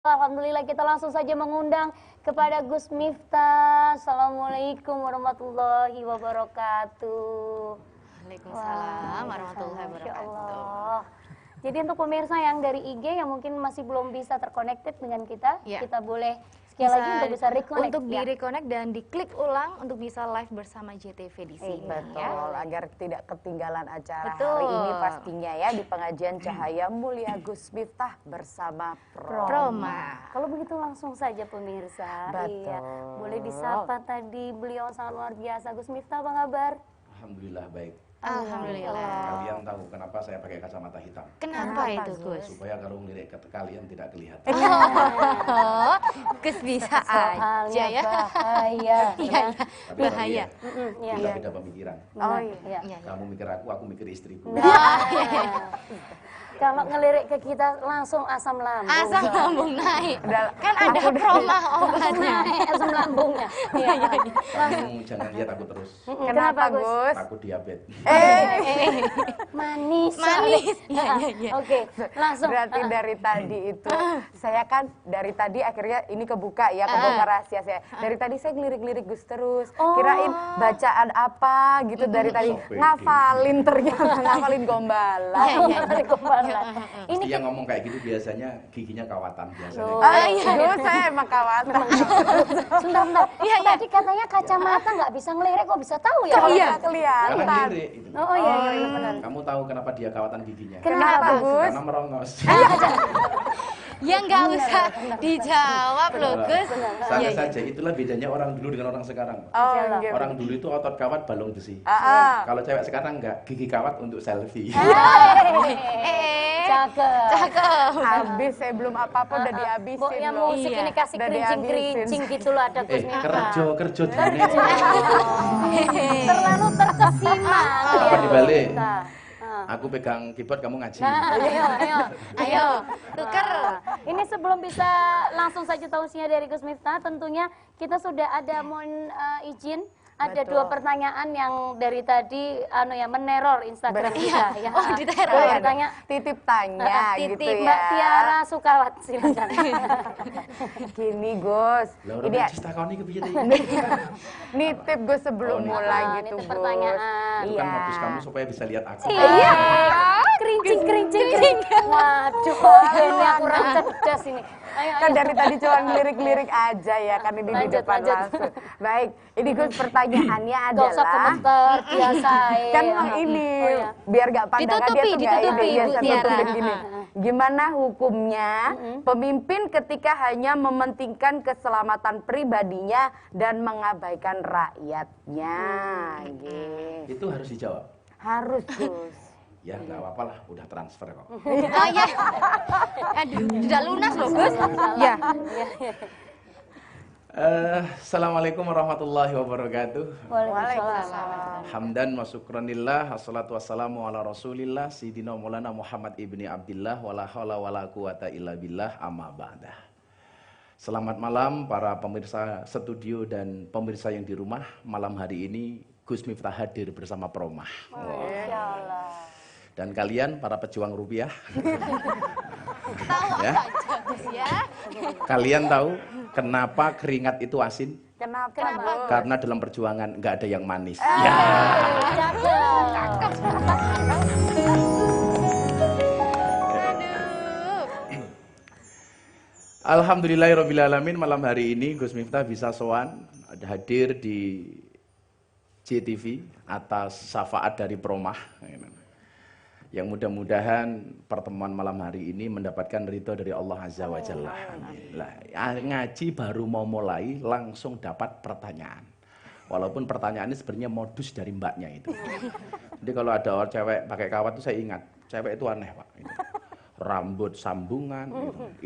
Alhamdulillah kita langsung saja mengundang kepada Gus Miftah. Assalamualaikum warahmatullahi wabarakatuh. Waalaikumsalam warahmatullahi wabarakatuh. Jadi untuk pemirsa yang dari IG yang mungkin masih belum bisa terconnected dengan kita, kita boleh sekali lagi untuk bisa reconnect. Untuk di reconnect dan diklik ulang untuk bisa live bersama JTV di sini. Betul, agar tidak ketinggalan acara hari ini pastinya ya di pengajian Cahaya Mulia Gus Miftah bersama Proma. Kalau begitu langsung saja pemirsa. Betul. Iya. Boleh disapa tadi, beliau sangat luar biasa. Gus Miftah, apa kabar? Alhamdulillah baik. Alhamdulillah. Kalian tahu kenapa saya pakai kacamata hitam? Kenapa itu Gus? Supaya kalau ngelirik ke kalian tidak kelihatan. Oh, Gus bisa aja ya. Bahaya. Iya, Tapi bahaya. Kita beda pemikiran. Oh iya. Kamu mikir aku mikir istriku. Kalau ngelirik ke kita langsung asam lambung. Asam lambung naik. Kan ada Proma obatnya. Asam lambungnya. Kamu jangan lihat aku terus. Kenapa Gus? Aku diabetes. Manis. Manis. Iya. Oke, langsung. Berarti dari tadi itu saya kan dari tadi akhirnya ini kebuka ya, kebuka rahasia saya. Dari tadi saya ngelirik-lirik Gus terus. Kirain bacaan apa gitu dari tadi ngafalin ternyata ngafalin Gombalan. Gombalan. Ini yang ngomong kayak gitu biasanya giginya kawatan biasanya. Gus saya emang kawatan. Sebentar. Tadi katanya kacamata nggak bisa ngelirik, kok bisa tahu ya? Iya, Karena kelihatan. lirik. Gitu. Oh iya benar. Kamu tahu kenapa dia kawatan giginya? Kenapa Gus? Karena merongos. Ya nggak usah dijawab loh Gus. Sama saja, itulah bedanya orang dulu dengan orang sekarang. Oh, Orang dulu itu otot kawat balung besi. Kalau cewek sekarang enggak, gigi kawat untuk selfie. Cakep. habis saya belum apa-apa udah dihabisin Pokoknya loh. musik ini kasih Udah kerincing-kerincing gitu loh ada Gus Miftah. kerja dini. Terlalu terkesima. Apa dibalik? Aku pegang keyboard, kamu ngaji. Ayo, tuker. Ini sebelum bisa langsung saja tausiah dari Gus Miftah, tentunya kita sudah ada mohon izin. Ada dua pertanyaan yang dari tadi meneror Instagram kita ya. Oh, diteror. Boleh tanya Titip tanya gitu ya. Mbak Tiara Sukawat silakan. Gini Gus. Ini takoni kepiye iki? Nitip Gus sebelum mulai gitu nitip Gus. pertanyaan. Itu kan modus kamu supaya bisa lihat aku. Iya. Kerincing. Waduh, ini aku kurang cerdas ini. Kan dari tadi cuma lirik-lirik aja ya kan ini di depan langsung. Baik, ini Gus pertanyaannya Gak usah adalah komentar biasa. kan ini biar gak pandangan dia tuh gak ide ya, saya tutupin gini. Gimana hukumnya pemimpin ketika hanya mementingkan keselamatan pribadinya dan mengabaikan rakyatnya? Gitu. Itu harus dijawab. Harus Gus. Ya nggak apa-apa lah, udah transfer kok. Oh ya. Aduh, sudah lunas loh Gus. Ya. Assalamualaikum warahmatullahi wabarakatuh. Waalaikumsalam. Hamdan wa syukranillah, assalatu wassalamu ala rasulillah, Sayyidina Maulana Muhammad ibni Abdillah, wala hawla wala quwata illa billah, amma ba'dah. Selamat malam para pemirsa studio dan pemirsa yang di rumah. Malam hari ini Gus Miftah hadir bersama Proma. Dan kalian para pejuang rupiah, Tahu ya? ya? Kalian tahu kenapa keringat itu asin? Kenapa? Karena dalam perjuangan nggak ada yang manis. Alhamdulillahirrabbilalamin, malam hari ini Gus Miftah bisa sowan hadir di JTV atas syafaat dari Promah. Yang mudah-mudahan pertemuan malam hari ini mendapatkan ridho dari Allah Azza wa Jalla. Ngaji baru mau mulai langsung dapat pertanyaan. Walaupun pertanyaannya sebenarnya modus dari mbaknya itu. Jadi kalau ada orang cewek pakai kawat itu saya ingat, cewek itu aneh Pak. Rambut sambungan,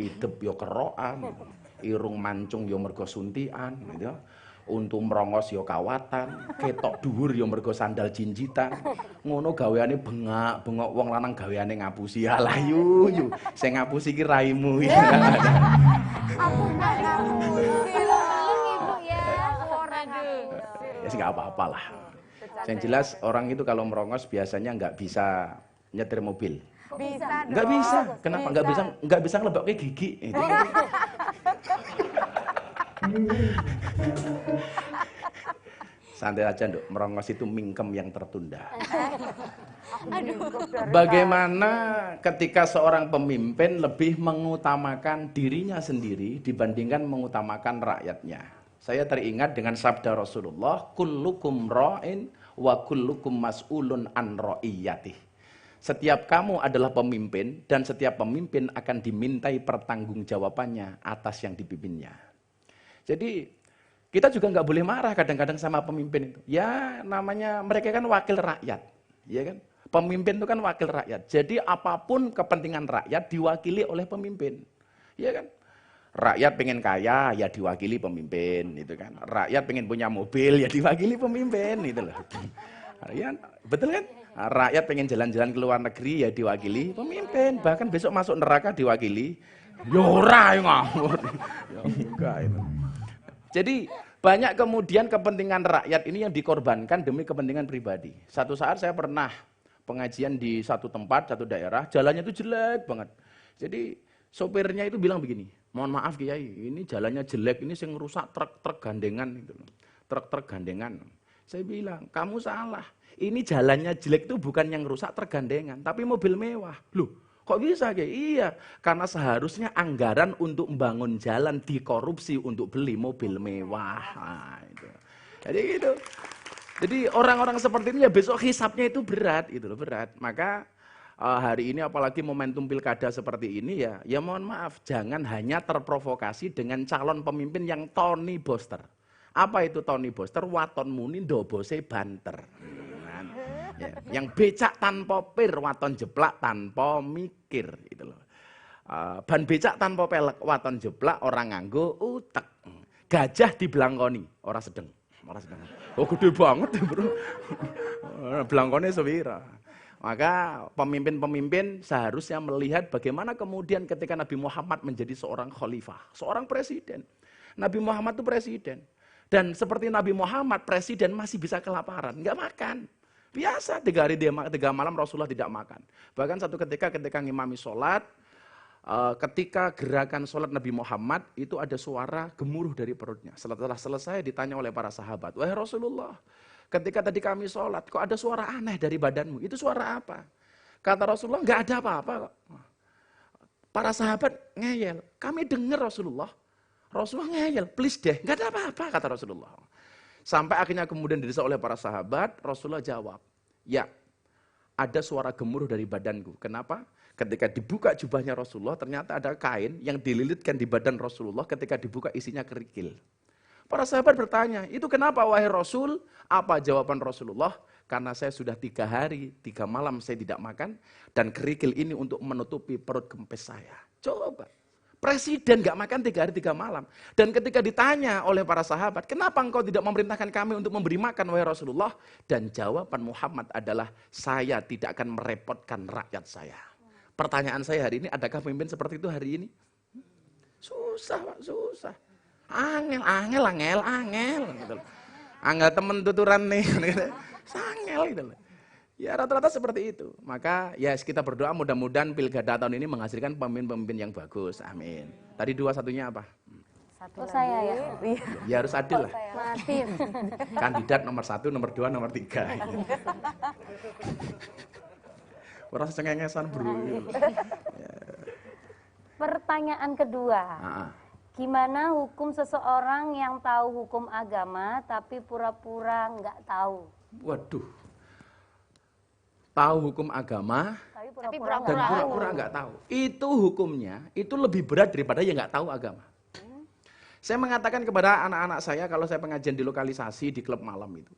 idep yo kerokan, irung mancung yo mergo suntian, gitu. Untu merongos yo kawatan, ketok dhuwur yo mergo sandal jinjitan. Ngono gaweane bengak-bengok wong lanang gaweane ngapusi. Alah yu, sing ngapusi iki raimu. Aku nggak ngapusi loh, Ibu ya. Ya sih nggak apa-apa lah. Yang jelas orang itu kalau merongos biasanya nggak bisa nyetir mobil. Bisa dong. Nggak bisa. Kenapa? Nggak bisa ngelebak kayak gigi. Itu. Santai aja, Nduk. Merongos itu mingkem yang tertunda. Bagaimana ketika seorang pemimpin lebih mengutamakan dirinya sendiri dibandingkan mengutamakan rakyatnya? Saya teringat dengan sabda Rasulullah, kullukum ra'in wa kullukum mas'ulun an ra'iyatih. Setiap kamu adalah pemimpin dan setiap pemimpin akan dimintai pertanggungjawabannya atas yang dipimpinnya. Jadi kita juga nggak boleh marah kadang-kadang sama pemimpin itu. Ya namanya mereka kan wakil rakyat, ya kan? Pemimpin itu kan wakil rakyat. Jadi apapun kepentingan rakyat diwakili oleh pemimpin, ya kan? Rakyat pengen kaya ya diwakili pemimpin, itu kan? Rakyat pengen punya mobil ya diwakili pemimpin, itu loh. Ya, betul kan? Rakyat pengen jalan-jalan ke luar negeri ya diwakili pemimpin. Bahkan besok masuk neraka diwakili. Yora ngawur. Ya enggak itu. Jadi banyak kemudian kepentingan rakyat ini yang dikorbankan demi kepentingan pribadi. Satu saat saya pernah pengajian di satu tempat, satu daerah, jalannya itu jelek banget. Jadi sopirnya itu bilang begini, mohon maaf Kiai, ini jalannya jelek, ini yang rusak truk-truk gandengan. Gitu. Truk-truk gandengan. Saya bilang, kamu salah. Ini jalannya jelek itu bukan yang rusak tergandengan, tapi mobil mewah. Loh, kok bisa kayak? Iya, karena seharusnya anggaran untuk membangun jalan dikorupsi untuk beli mobil mewah. Nah, itu. Jadi gitu. Jadi orang-orang seperti ini ya besok hisapnya itu berat, itu loh, berat. Maka hari ini apalagi momentum pilkada seperti ini ya mohon maaf, jangan hanya terprovokasi dengan calon pemimpin yang Tony Boster. Apa itu Tony Boster? Waton muni ndobose banter. Ya, yang becak tanpa pir, waton jeplak tanpa mikir, gitu loh. Ban becak tanpa pelek, waton jeplak orang nganggo utek. Gajah dibelangkoni, orang sedeng. Oh gede banget ya bro. Belangkone sewira. Maka pemimpin-pemimpin seharusnya melihat bagaimana kemudian ketika Nabi Muhammad menjadi seorang khalifah, seorang presiden. Nabi Muhammad itu presiden. Dan seperti Nabi Muhammad, presiden masih bisa kelaparan, nggak makan. Biasa 3 hari 3 malam Rasulullah tidak makan. Bahkan satu ketika ngimami sholat, ketika gerakan sholat Nabi Muhammad itu ada suara gemuruh dari perutnya. Setelah selesai ditanya oleh para sahabat, wahai Rasulullah, ketika tadi kami sholat kok ada suara aneh dari badanmu, itu suara apa? Kata Rasulullah, nggak ada apa-apa kok. Para sahabat ngeyel, kami dengar Rasulullah ngeyel, please deh, nggak ada apa-apa kata Rasulullah. Sampai akhirnya kemudian didesak oleh para sahabat, Rasulullah jawab, ya ada suara gemuruh dari badanku. Kenapa? Ketika dibuka jubahnya Rasulullah, ternyata ada kain yang dililitkan di badan Rasulullah, ketika dibuka isinya kerikil. Para sahabat bertanya, itu kenapa wahai Rasul? Apa jawaban Rasulullah? Karena saya sudah 3 hari, 3 malam saya tidak makan, dan kerikil ini untuk menutupi perut kempes saya. Coba. Presiden gak makan 3 hari 3 malam. Dan ketika ditanya oleh para sahabat, kenapa engkau tidak memerintahkan kami untuk memberi makan wahai Rasulullah? Dan jawaban Muhammad adalah, saya tidak akan merepotkan rakyat saya. Pertanyaan saya hari ini, adakah pemimpin seperti itu hari ini? Susah Pak, susah. Angel. Gitu. Angel temen tuturan nih. Angel gitu loh. Ya rata-rata seperti itu. Maka ya kita berdoa mudah-mudahan pilkada tahun ini menghasilkan pemimpin-pemimpin yang bagus. Amin. Tadi 2 satunya apa? Satu saya ya. Ya harus adil lah. Mati. Kandidat nomor 1, nomor 2, nomor 3. Orang cengengesan bro. Pertanyaan kedua. Gimana hukum seseorang yang tahu hukum agama tapi pura-pura nggak tahu? Waduh. Tahu hukum agama Tapi dan pura-pura nggak tahu. Itu hukumnya itu lebih berat daripada yang nggak tahu agama. Saya mengatakan kepada anak-anak saya kalau saya pengajian di lokalisasi di klub malam itu,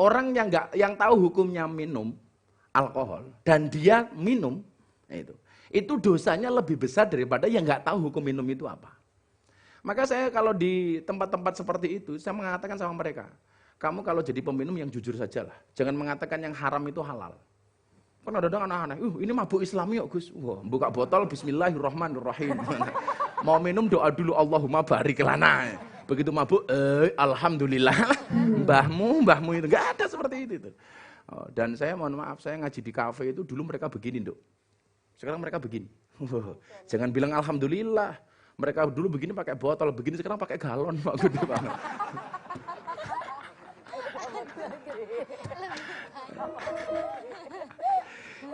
orang yang tahu hukumnya minum alkohol dan dia minum itu dosanya lebih besar daripada yang nggak tahu hukum minum itu apa. Maka saya kalau di tempat-tempat seperti itu saya mengatakan sama mereka, kamu kalau jadi peminum yang jujur sajalah, jangan mengatakan yang haram itu halal. Kan ada anak-anak, ini mabuk Islami kok Gus. Wah, buka botol bismillahirrahmanirrahim. Mau minum doa dulu Allahumma barik lana. Begitu mabuk, alhamdulillah. Mbahmu itu enggak ada seperti itu. Dan saya mohon maaf, saya ngaji di kafe itu dulu mereka begini, Nduk. Sekarang mereka begini. Jangan bilang alhamdulillah. Mereka dulu begini pakai botol, begini sekarang pakai galon, Pak, gede banget.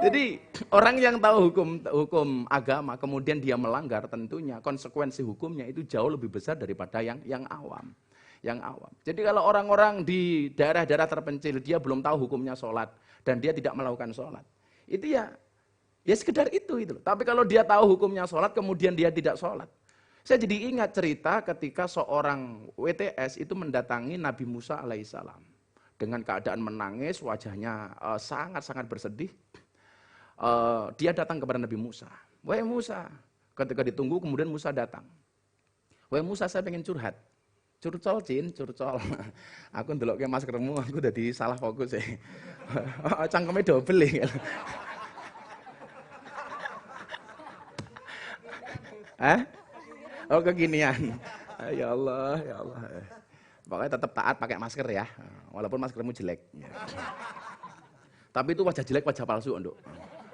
Jadi orang yang tahu hukum agama kemudian dia melanggar, tentunya konsekuensi hukumnya itu jauh lebih besar daripada yang awam. Yang awam. Jadi kalau orang-orang di daerah-daerah terpencil dia belum tahu hukumnya sholat dan dia tidak melakukan sholat, itu ya sekedar itu. Tapi kalau dia tahu hukumnya sholat kemudian dia tidak sholat. Saya jadi ingat cerita ketika seorang WTS itu mendatangi Nabi Musa alaihissalam dengan keadaan menangis, wajahnya sangat-sangat bersedih. Dia datang kepada Nabi Musa. Wahai Musa, ketika ditunggu kemudian Musa datang. Wahai Musa, saya pengen curhat. Curcol, Cin, curcol. Aku ndelok ke maskermu, aku udah salah fokus ya. Cangkemnya double ya. Hah? Oh kekinian. Ya Allah, ya Allah. Pokoknya tetap taat pakai masker ya, walaupun maskermu jelek. Ya. Tapi itu wajah jelek, wajah palsu, Nduk.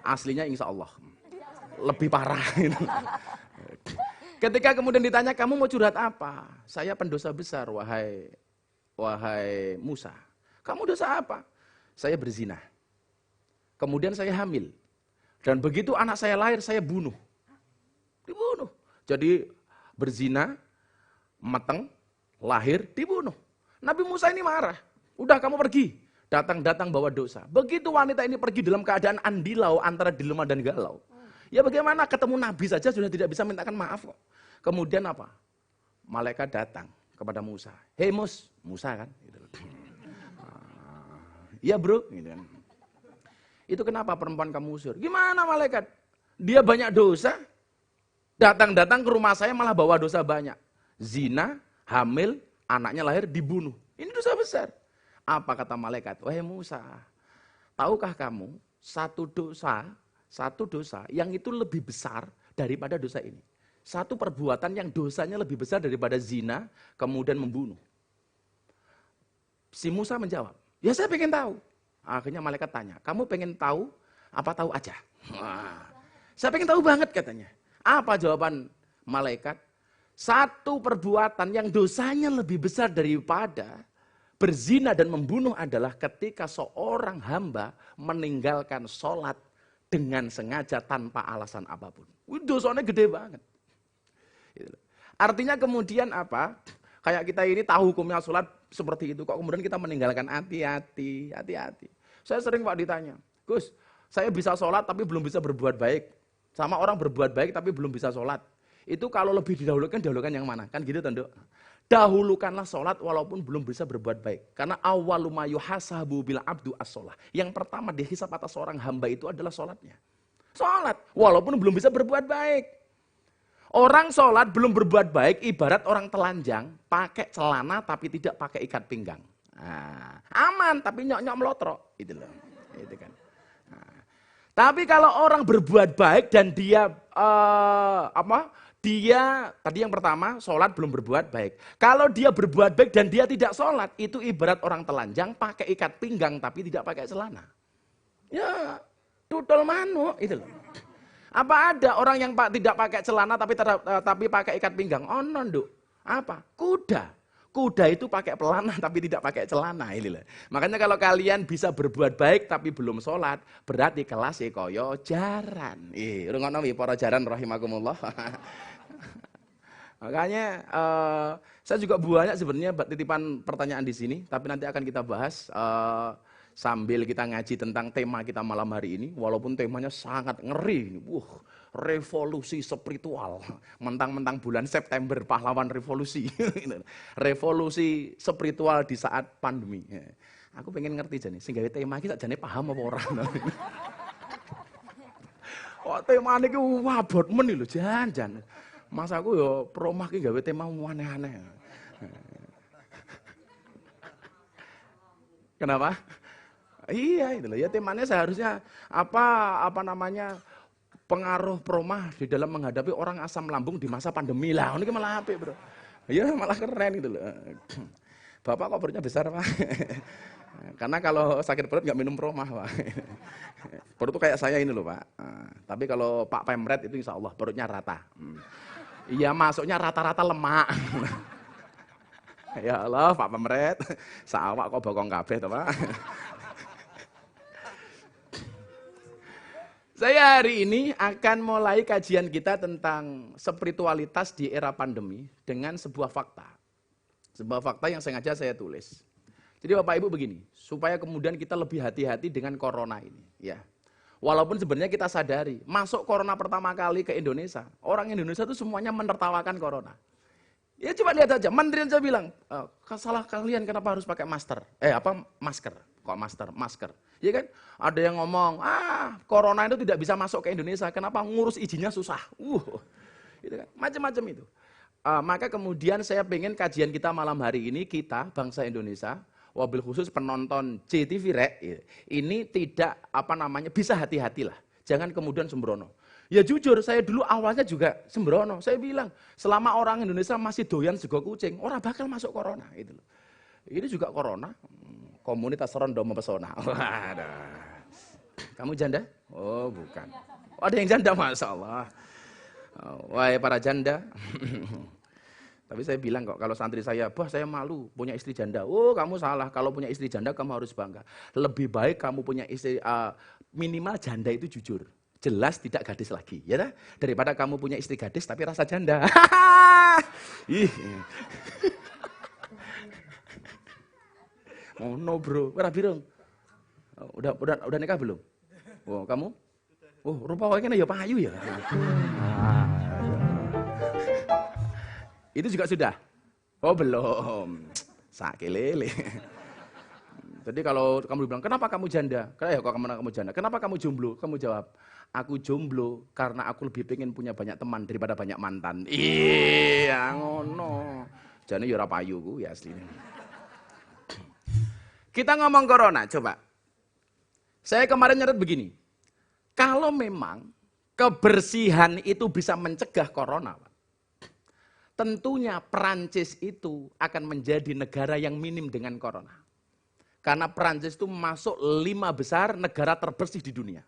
Aslinya insya Allah lebih parah. Ketika kemudian ditanya, kamu mau curhat apa? Saya pendosa besar, wahai Musa. Kamu dosa apa? Saya berzina. Kemudian saya hamil. Dan begitu anak saya lahir, saya bunuh. Dibunuh. Jadi berzina, mateng, lahir, dibunuh. Nabi Musa ini marah. Udah kamu pergi. Datang-datang bawa dosa. Begitu wanita ini pergi dalam keadaan andilau antara dilema dan galau. Ya bagaimana ketemu Nabi saja sudah tidak bisa mintakan maaf kok. Kemudian apa? Malaikat datang kepada Musa. Hei Musa kan? Iya bro. Itu kenapa perempuan kamu usir? Gimana malaikat? Dia banyak dosa. Datang-datang ke rumah saya malah bawa dosa banyak. Zina, hamil, anaknya lahir, dibunuh. Ini dosa besar. Apa kata malaikat? Wahai Musa, tahukah kamu satu dosa yang itu lebih besar daripada dosa ini. Satu perbuatan yang dosanya lebih besar daripada zina, kemudian membunuh. Si Musa menjawab, ya saya pengen tahu. Akhirnya malaikat tanya, kamu pengen tahu apa tahu aja? Wah, saya pengen tahu banget katanya. Apa jawaban malaikat? Satu perbuatan yang dosanya lebih besar daripada berzina dan membunuh adalah ketika seorang hamba meninggalkan sholat dengan sengaja tanpa alasan apapun. Dosanya gede banget. Artinya kemudian apa? Kayak kita ini tahu hukumnya sholat seperti itu, kok kemudian kita meninggalkan, hati-hati. Saya sering Pak ditanya, Gus, saya bisa sholat tapi belum bisa berbuat baik. Sama orang berbuat baik tapi belum bisa sholat. Itu kalau lebih didahulukan yang mana? Kan gitu Tanduk. Dahulukanlah sholat walaupun belum bisa berbuat baik. Karena awwalu ma yuhasabu bil abdu as-sholah. Yang pertama dihisab atas seorang hamba itu adalah sholatnya. Sholat, walaupun belum bisa berbuat baik. Orang sholat belum berbuat baik ibarat orang telanjang, pakai celana tapi tidak pakai ikat pinggang. Nah, aman tapi nyok-nyok melotrok. Itu loh. Itu kan. Tapi kalau orang berbuat baik dan dia dia tadi yang pertama sholat belum berbuat baik. Kalau dia berbuat baik dan dia tidak sholat, itu ibarat orang telanjang pakai ikat pinggang tapi tidak pakai celana. Ya, tutol mano itu loh. Apa ada orang yang tidak pakai celana tapi pakai ikat pinggang? Oh no, Nduk. Apa? Kuda. Kuda itu pakai pelana tapi tidak pakai celana. Ini loh. Makanya kalau kalian bisa berbuat baik tapi belum sholat, berarti kelas koyo jaran. Rungono para jaran rahimakumullah. Makanya saya juga banyak sebenarnya titipan pertanyaan di sini, tapi nanti akan kita bahas sambil kita ngaji tentang tema kita malam hari ini. Walaupun temanya sangat ngeri. Revolusi spiritual. Mentang-mentang bulan September pahlawan revolusi. Revolusi spiritual di saat pandemi. Aku pengen ngerti jane, sing gawe tema iki sakjane paham apa ora. Kok temane iki wabot men lho jan. Mas aku yo promah ki gawe tema aneh-aneh. Kenapa? Iya itu loh ya temanya seharusnya apa namanya pengaruh promah di dalam menghadapi orang asam lambung di masa pandemi lah. Ini malah apik, Bro. Ya malah keren gitu loh. Bapak kopernya besar, Pak. Karena kalau sakit perut nggak minum promah, Pak. Perut tuh kayak saya ini loh, Pak. Tapi kalau Pak Pemret itu insya Allah perutnya rata. Iya, masuknya rata-rata lemak. Ya Allah, Pak Pemret, sawak kok bokong kabeh toh, Pak. Saya hari ini akan mulai kajian kita tentang spiritualitas di era pandemi dengan sebuah fakta. Sebuah fakta yang sengaja saya tulis. Jadi Bapak Ibu begini, supaya kemudian kita lebih hati-hati dengan corona ini. Ya. Walaupun sebenarnya kita sadari, masuk corona pertama kali ke Indonesia, orang Indonesia itu semuanya menertawakan corona. Ya coba lihat aja, menteri aja bilang, salah kalian kenapa harus pakai masker? Masker, kok masker. Ya kan? Ada yang ngomong, corona itu tidak bisa masuk ke Indonesia, kenapa ngurus izinnya susah? Gitu kan? Macam-macam itu. Maka kemudian saya pengen kajian kita malam hari ini, kita bangsa Indonesia, wabil khusus penonton JTV Rek, ini tidak bisa hati-hatilah. Jangan kemudian sembrono. Ya jujur, saya dulu awalnya juga sembrono. Saya bilang, selama orang Indonesia masih doyan sego kucing, orang bakal masuk corona. Gitu loh. Ini juga corona, komunitas rondo mempesona. Kamu janda? Oh bukan. Oh, ada yang janda, Masya Allah. Wahai para janda. Tapi saya bilang kok, kalau santri saya, bah saya malu punya istri janda. Oh kamu salah, kalau punya istri janda kamu harus bangga. Lebih baik kamu punya istri, minimal janda itu jujur. Jelas tidak gadis lagi, ya dah? Daripada kamu punya istri gadis tapi rasa janda. Oh no bro, rapi dong. Udah nikah belum? Oh kamu? Oh rupa kayaknya ya payu ya. Itu juga sudah? Oh belum. Sakit lele. Jadi kalau kamu bilang, kenapa kamu janda? Kamu janda. Kenapa kamu jomblo? Kamu jawab, aku jomblo karena aku lebih pengen punya banyak teman daripada banyak mantan. Iya, ngono. Jane yo ora payu ku ya asline. Kita ngomong corona, coba. Saya kemarin nyatet begini. Kalau memang kebersihan itu bisa mencegah corona, Pak, tentunya Perancis itu akan menjadi negara yang minim dengan corona. Karena Perancis itu masuk 5 besar negara terbersih di dunia.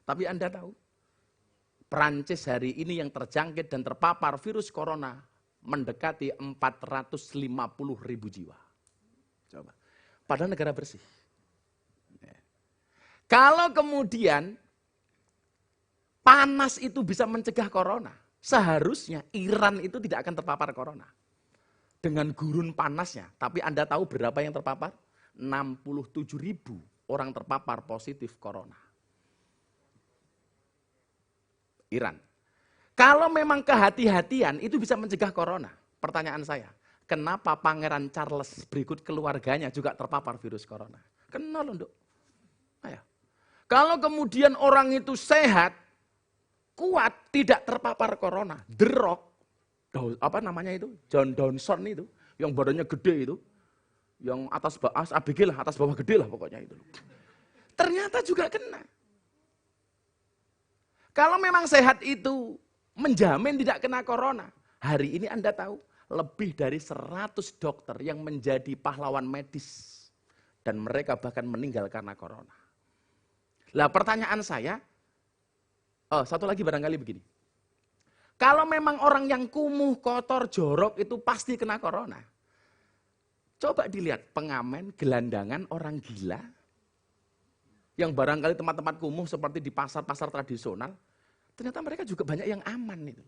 Tapi Anda tahu, Perancis hari ini yang terjangkit dan terpapar virus corona mendekati 450.000 jiwa. Coba. Padahal negara bersih. Kalau kemudian panas itu bisa mencegah corona, seharusnya Iran itu tidak akan terpapar corona. Dengan gurun panasnya, tapi Anda tahu berapa yang terpapar? 67.000 orang terpapar positif corona. Iran. Kalau memang kehati-hatian itu bisa mencegah corona. Pertanyaan saya, kenapa Pangeran Charles berikut keluarganya juga terpapar virus corona? Kenal loh, Nduk. Ayo. Kalau kemudian orang itu sehat, kuat, tidak terpapar corona. The Rock, John Dawson itu, yang badannya gede itu, yang atas bawah gede lah pokoknya itu. Ternyata juga kena. Kalau memang sehat itu menjamin tidak kena corona. Hari ini Anda tahu, lebih dari 100 dokter yang menjadi pahlawan medis. Dan mereka bahkan meninggal karena corona. Lah pertanyaan saya, satu lagi barangkali begini. Kalau memang orang yang kumuh, kotor, jorok itu pasti kena corona. Coba dilihat pengamen, gelandangan, orang gila, yang barangkali tempat-tempat kumuh seperti di pasar-pasar tradisional, ternyata mereka juga banyak yang aman itu.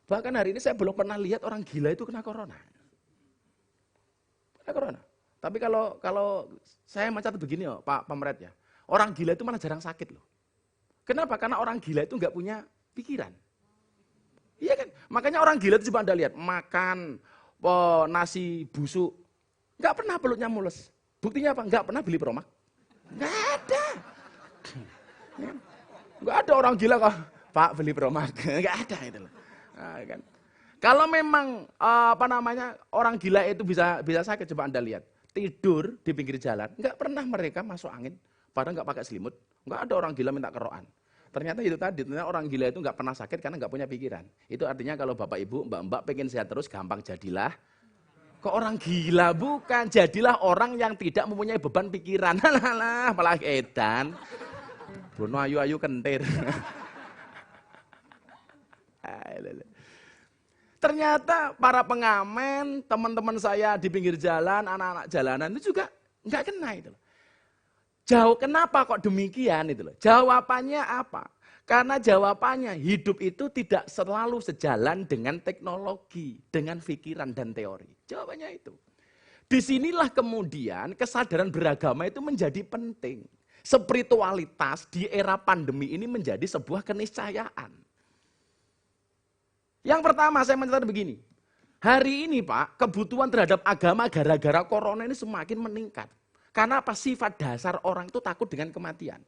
Bahkan hari ini saya belum pernah lihat orang gila itu kena corona. Kena corona. Tapi kalau saya mencatat begini Pak Pemret ya, orang gila itu malah jarang sakit loh. Kenapa? Karena orang gila itu nggak punya pikiran. Iya kan? Makanya orang gila itu coba Anda lihat, makan nasi busuk, nggak pernah pelutnya mulus. Buktinya apa? Nggak pernah beli Promak. Nggak ada. Nggak ada orang gila kok, Pak beli Promak. Nggak ada itu loh. Nah, kan? Kalau memang orang gila itu bisa sakit, coba Anda lihat. Tidur di pinggir jalan, nggak pernah mereka masuk angin, padahal nggak pakai selimut. Nggak ada orang gila minta kerokan. Ternyata itu tadi, ternyata orang gila itu nggak pernah sakit karena nggak punya pikiran. Itu artinya kalau Bapak Ibu, Mbak-mbak pengen sehat terus, gampang jadilah Kok orang gila? Bukan. Jadilah orang yang tidak mempunyai beban pikiran. Halah, apalagi edan. Bono ayu-ayu kentir. Ternyata para pengamen, teman-teman saya di pinggir jalan, anak-anak jalanan itu juga nggak kena itu. Jauh, kenapa kok demikian itu loh? Jawabannya apa? Karena jawabannya hidup itu tidak selalu sejalan dengan teknologi, dengan pikiran dan teori. Jawabannya itu. Disinilah kemudian kesadaran beragama itu menjadi penting. Spiritualitas di era pandemi ini menjadi sebuah keniscayaan. Yang pertama saya mencatat begini. Hari ini Pak, kebutuhan terhadap agama gara-gara corona ini semakin meningkat. Karena apa? Sifat dasar orang itu takut dengan kematian.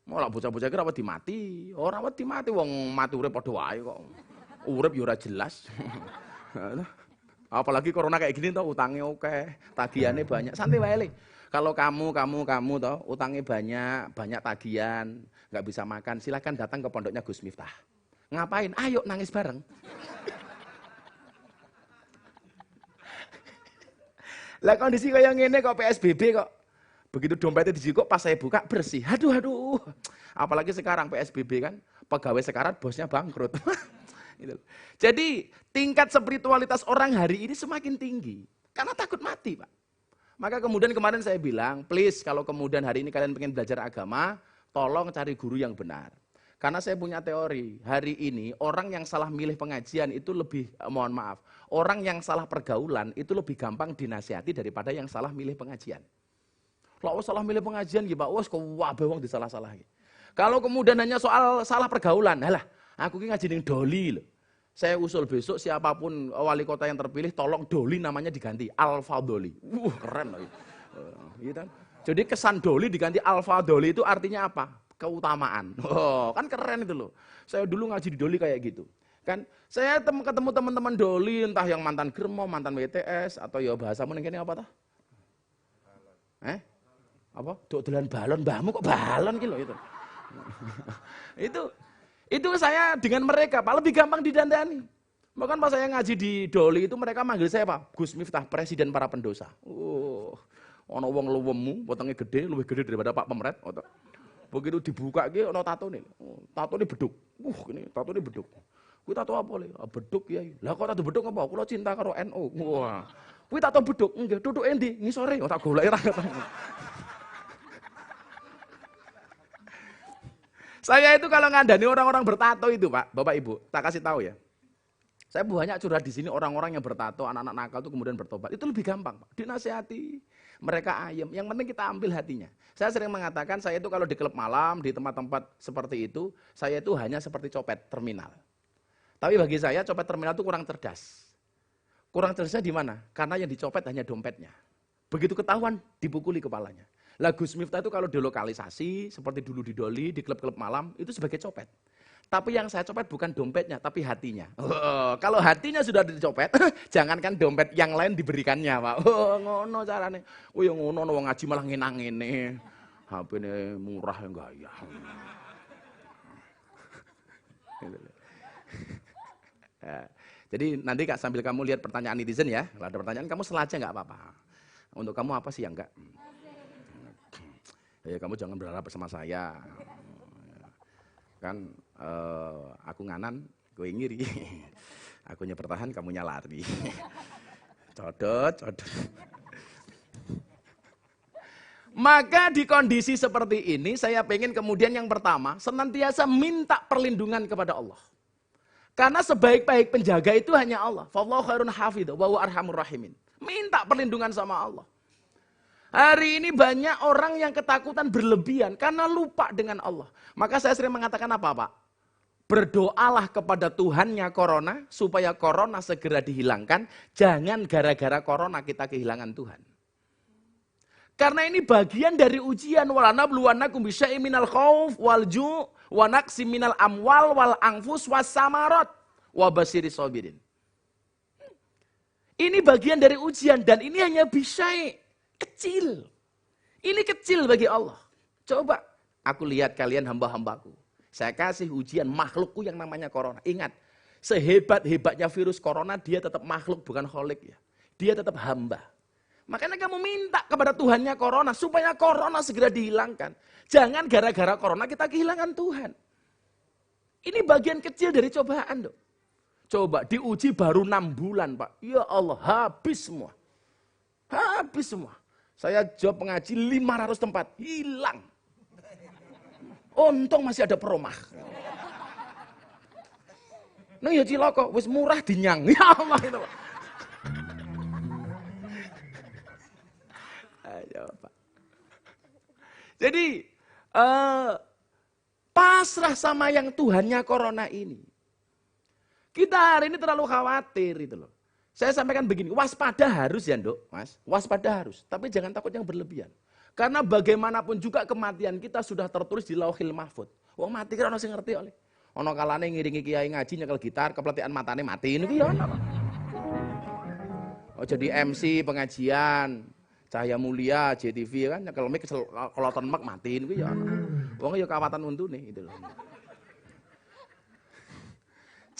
Malah bocah-bocah kira wedi mati, ora wedi mati wong mati urip padha wae kok. Urip ya ora jelas. Apalagi corona kayak gini toh utangnya oke, tagihannya banyak. Santai wae le. Kalau kamu toh utangnya banyak tagihan, nggak bisa makan, silakan datang ke pondoknya Gus Miftah. Ngapain? Ayo nangis bareng. Lah kondisi kayak ngene kok PSBB kok. Begitu dompetnya kok pas saya buka bersih. Aduh. Apalagi sekarang PSBB kan, pegawai sekarat bosnya bangkrut. Jadi tingkat spiritualitas orang hari ini semakin tinggi. Karena takut mati Pak. Maka kemudian kemarin saya bilang, please kalau kemudian hari ini kalian pengen belajar agama, tolong cari guru yang benar. Karena saya punya teori, hari ini orang yang salah milih pengajian itu lebih, mohon maaf, orang yang salah pergaulan itu lebih gampang dinasihati daripada yang salah milih pengajian. Kalau salah milih pengajian gitu Pak, kok wabe wong disalah-salah. Kalau kemudian hanya soal salah pergaulan, halah, aku ini ngaji ning Doli loh. Saya usul besok siapapun wali kota yang terpilih, tolong Doli namanya diganti Alfa Doli. Keren loh. Gitu kan? Jadi kesan Doli diganti Alfa Doli itu artinya apa? Keutamaan. Kan keren itu loh. Saya dulu ngaji di Doli kayak gitu. Kan saya ketemu teman-teman Doli, entah yang mantan Germo, mantan WTS, atau ya bahasa mungkin ini apa toh? Apa? Dodolan balon, mbahmu kok balon gitu itu. Itu saya dengan mereka Pak lebih gampang didandani. Bahkan pas saya ngaji di Doli itu mereka manggil saya Pak Gus Miftah, presiden para pendosa. Ono wong luwemu, potongnya gede, lebih gede daripada Pak Pemret. Begitu dibuka gitu, ono tato nih. Tato ini beduk. Ini tato ini beduk. Kuwi tato apa le? Beduk ya. Lah kok tato beduk apa? Kulo cinta karo NU. Wah. Kuwi tato beduk. Nggih, duduk endi? Ngisore. Tak goleki ra ketemu. Saya itu kalau ngandani orang-orang bertato itu Pak, Bapak Ibu, tak kasih tahu ya. Saya banyak curhat di sini orang-orang yang bertato, anak-anak nakal itu kemudian bertobat. Itu lebih gampang Pak, dinasihati. Mereka ayem, yang penting kita ambil hatinya. Saya sering mengatakan saya itu kalau di klub malam, di tempat-tempat seperti itu, saya itu hanya seperti copet terminal. Tapi bagi saya copet terminal itu kurang cerdas. Kurang cerdasnya di mana? Karena yang dicopet hanya dompetnya. Begitu ketahuan, dipukuli kepalanya. Lah Gus Miftah itu kalau dilokalisasi, seperti dulu di Doli, di klub-klub malam, itu sebagai copet. Tapi yang saya copet bukan dompetnya, tapi hatinya. Kalau hatinya sudah dicopet, jangankan dompet yang lain diberikannya Pak. Ngono carane. Ya ngono, wong ngaji malah ngenang-ngene. HP-ne murah enggak ya. Jadi nanti Kak sambil kamu lihat pertanyaan netizen ya. Kalau ada pertanyaan kamu selajah enggak apa-apa. Untuk kamu apa sih yang enggak? Ya kamu jangan berharap bersama saya. Kan aku nganan, kowe ngiri. Akunya bertahan, kamunya lari. Codot. Maka di kondisi seperti ini saya pengen kemudian yang pertama senantiasa minta perlindungan kepada Allah. Karena sebaik-baik penjaga itu hanya Allah. Fallahu khairun hafidh wa huwa arhamur rahimin. Minta perlindungan sama Allah. Hari ini banyak orang yang ketakutan berlebihan karena lupa dengan Allah. Maka saya sering mengatakan apa Pak? Berdoalah kepada Tuhannya corona supaya corona segera dihilangkan. Jangan gara-gara corona kita kehilangan Tuhan. Karena ini bagian dari ujian. Walanabluwannakum bisyai'in minal khauf wal ju' wa naqsim minal amwal wal anfus was samarat wa basyiris sabirin. Ini bagian dari ujian dan ini hanya bisyai'. Kecil. Ini kecil bagi Allah. Coba aku lihat kalian hamba-hambaku. Saya kasih ujian makhlukku yang namanya corona. Ingat, Sehebat-hebatnya virus corona, dia tetap makhluk bukan kholik ya. Dia tetap hamba. Makanya kamu minta kepada Tuhannya corona supaya corona segera dihilangkan. Jangan gara-gara corona kita kehilangan Tuhan. Ini bagian kecil dari cobaan, Dok. Coba diuji baru 6 bulan, Pak. Ya Allah, habis semua. Habis semua. Saya job pengaji 500 tempat, hilang. Untung masih ada peromah. Nah ya ciloko, wis murah dinyang. Ya Allah itu, Pak. Ayo, Pak. Jadi, pasrah sama yang Tuhannya corona ini. Kita hari ini terlalu khawatir itu loh. Saya sampaikan begini, waspada harus ya Nduk, Mas. Waspada harus, tapi jangan takut yang berlebihan. Karena bagaimanapun juga kematian kita sudah tertulis di Lauhil Mahfud. Wong mati kan ono sing ngerti oleh. Ono kalane ngiringi kiai ngaji nyekel gitar, kepletikan matane mati niku ya ono. Oh jadi MC pengajian, Cahaya Mulia, JTV kan nyekel mic keloton mek mati niku ya ono. Wong ya kawatan untune itu loh.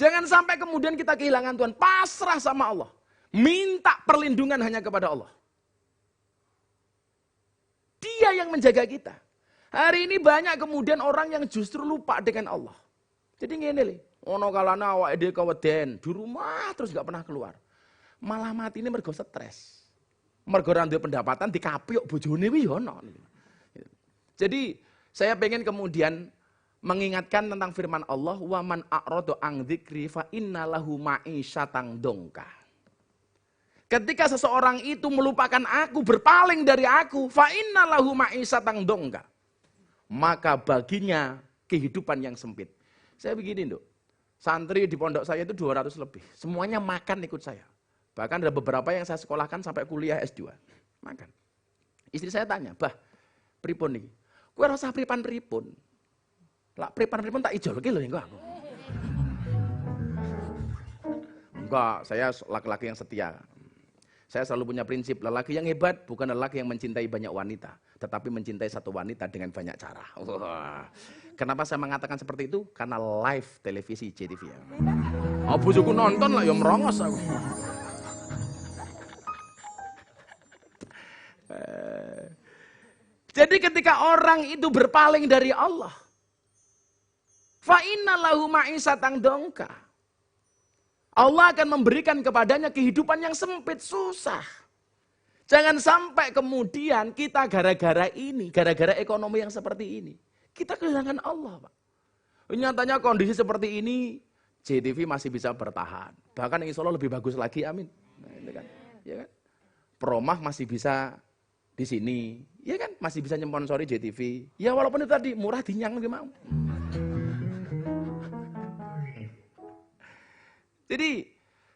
Jangan sampai kemudian kita kehilangan Tuhan. Pasrah sama Allah. Minta perlindungan hanya kepada Allah. Dia yang menjaga kita. Hari ini banyak kemudian orang yang justru lupa dengan Allah. Jadi ngene lho. Ono kalana awake dhewe keweden, di rumah terus gak pernah keluar. Malah mati ini mergo stres. Mergo ora duwe pendapatan dikapyuk bojone kuwi ya ono. Jadi saya pengen kemudian mengingatkan tentang firman Allah, wa man a'rada an dzikri fa innalahu ma'isyatan dongka. Ketika seseorang itu melupakan aku, berpaling dari aku, fa innalahu ma'isyatan dongka. Maka baginya kehidupan yang sempit. Saya begini, Nduk. Santri di pondok saya itu 200 lebih. Semuanya makan ikut saya. Bahkan ada beberapa yang saya sekolahkan sampai kuliah S2. Makan. Istri saya tanya, "Bah, pripun nih? Kowe ora usah pripan-pripun. Lah pripun tak ijolke lho engko aku." Enggak, saya laki-laki yang setia. Saya selalu punya prinsip, lelaki yang hebat bukan lelaki yang mencintai banyak wanita, tetapi mencintai satu wanita dengan banyak cara. Wah. Kenapa saya mengatakan seperti itu? Karena live televisi JTV. Oh, bojoku nonton lah ya merongos aku. Jadi ketika orang itu berpaling dari Allah, fa innalahu ma'isyatan dongka. Allah akan memberikan kepadanya kehidupan yang sempit, susah. Jangan sampai kemudian kita gara-gara ini, gara-gara ekonomi yang seperti ini, kita kehilangan Allah, Pak. Nyatanya kondisi seperti ini, JTV masih bisa bertahan. Bahkan insya Allah lebih bagus lagi, amin. Nah, itu kan, ya kan? Promah masih bisa di sini, ya kan? Masih bisa nyponsori JTV. Ya walaupun itu tadi murah dinyang gimana. Jadi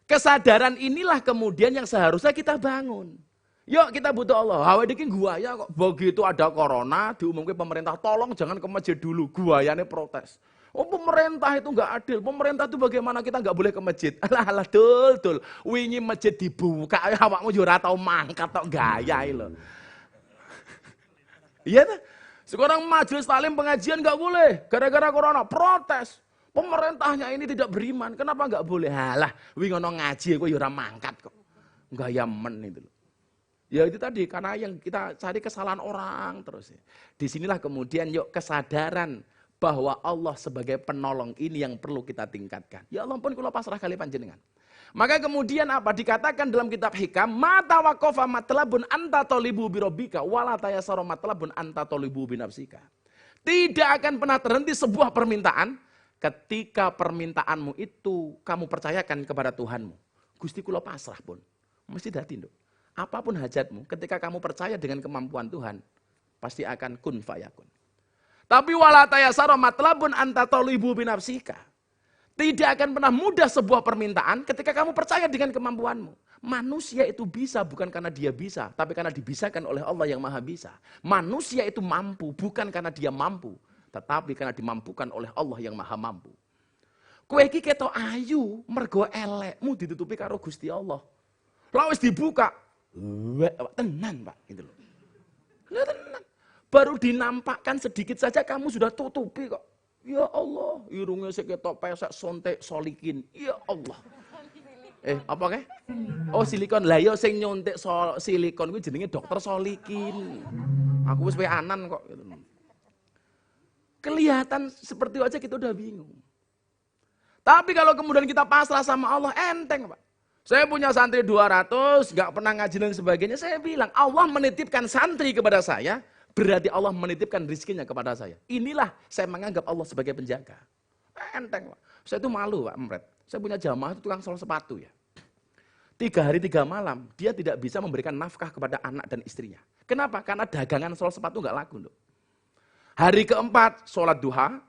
kesadaran inilah kemudian yang seharusnya kita bangun. Yuk kita butuh Allah. Hawa dikin guaya kok. Begitu ada corona diumumkan pemerintah tolong jangan ke masjid dulu. Guayanya protes. Oh pemerintah itu nggak adil. Pemerintah itu bagaimana kita nggak boleh ke masjid? Alah dul. Wingi masjid dibuka. Awakmu juga tahu mangkat tok gaya lo. Iya tuh. Sekarang majelis taklim pengajian nggak boleh. Gara-gara corona protes. Pemerintahnya ini tidak beriman, kenapa enggak boleh? Halah, wingi ngono ngaji kok ya ora mangkat kok. Gaya men itu loh. Ya itu tadi, karena yang kita cari kesalahan orang terus. Disinilah kemudian yuk kesadaran bahwa Allah sebagai penolong ini yang perlu kita tingkatkan. Ya Allah pun kula pasrah kali panjenengan. Maka kemudian apa dikatakan dalam kitab Hikam, mata waqafa matlabun anta tolibu birobika wala tayassara matlabun anta tolibu binafsika. Tidak akan pernah terhenti sebuah permintaan ketika permintaanmu itu kamu percayakan kepada Tuhanmu. Gusti kula pasrah pun. Mesti dadi, Nduk. Apapun hajatmu, ketika kamu percaya dengan kemampuan Tuhan, pasti akan kun fayakun. Tapi wala tayassara matlabun anta tolibu binafsika. Tidak akan pernah mudah sebuah permintaan ketika kamu percaya dengan kemampuanmu. Manusia itu bisa bukan karena dia bisa, tapi karena dibisakan oleh Allah yang Maha Bisa. Manusia itu mampu bukan karena dia mampu, tetapi karena dimampukan oleh Allah yang Maha Mampu. Kowe iki ketok ayu, mergo elekmu ditutupi karo Gusti Allah. Lah wis dibuka, tenan Pak, gitu loh. Lah tenan. Baru dinampakkan sedikit saja kamu sudah tutupi kok. Ya Allah, irungnya seketok pesek sontek solikin. Ya Allah. Apa ke? Oh, silikon. Lah ya sing nyontek silikon kuwi jenenge dokter solikin. Aku wis anan kok gitu. Kelihatan seperti aja kita udah bingung. Tapi kalau kemudian kita pasrah sama Allah, enteng Pak. Saya punya santri 200, gak pernah ngaji dan sebagainya. Saya bilang, Allah menitipkan santri kepada saya, berarti Allah menitipkan rizkinya kepada saya. Inilah saya menganggap Allah sebagai penjaga. Enteng Pak. Saya itu malu Pak Mret. Saya punya jamaah itu tukang sol sepatu ya. 3 hari 3 malam, dia tidak bisa memberikan nafkah kepada anak dan istrinya. Kenapa? Karena dagangan sol sepatu nggak laku. Loh. Hari keempat, sholat duha,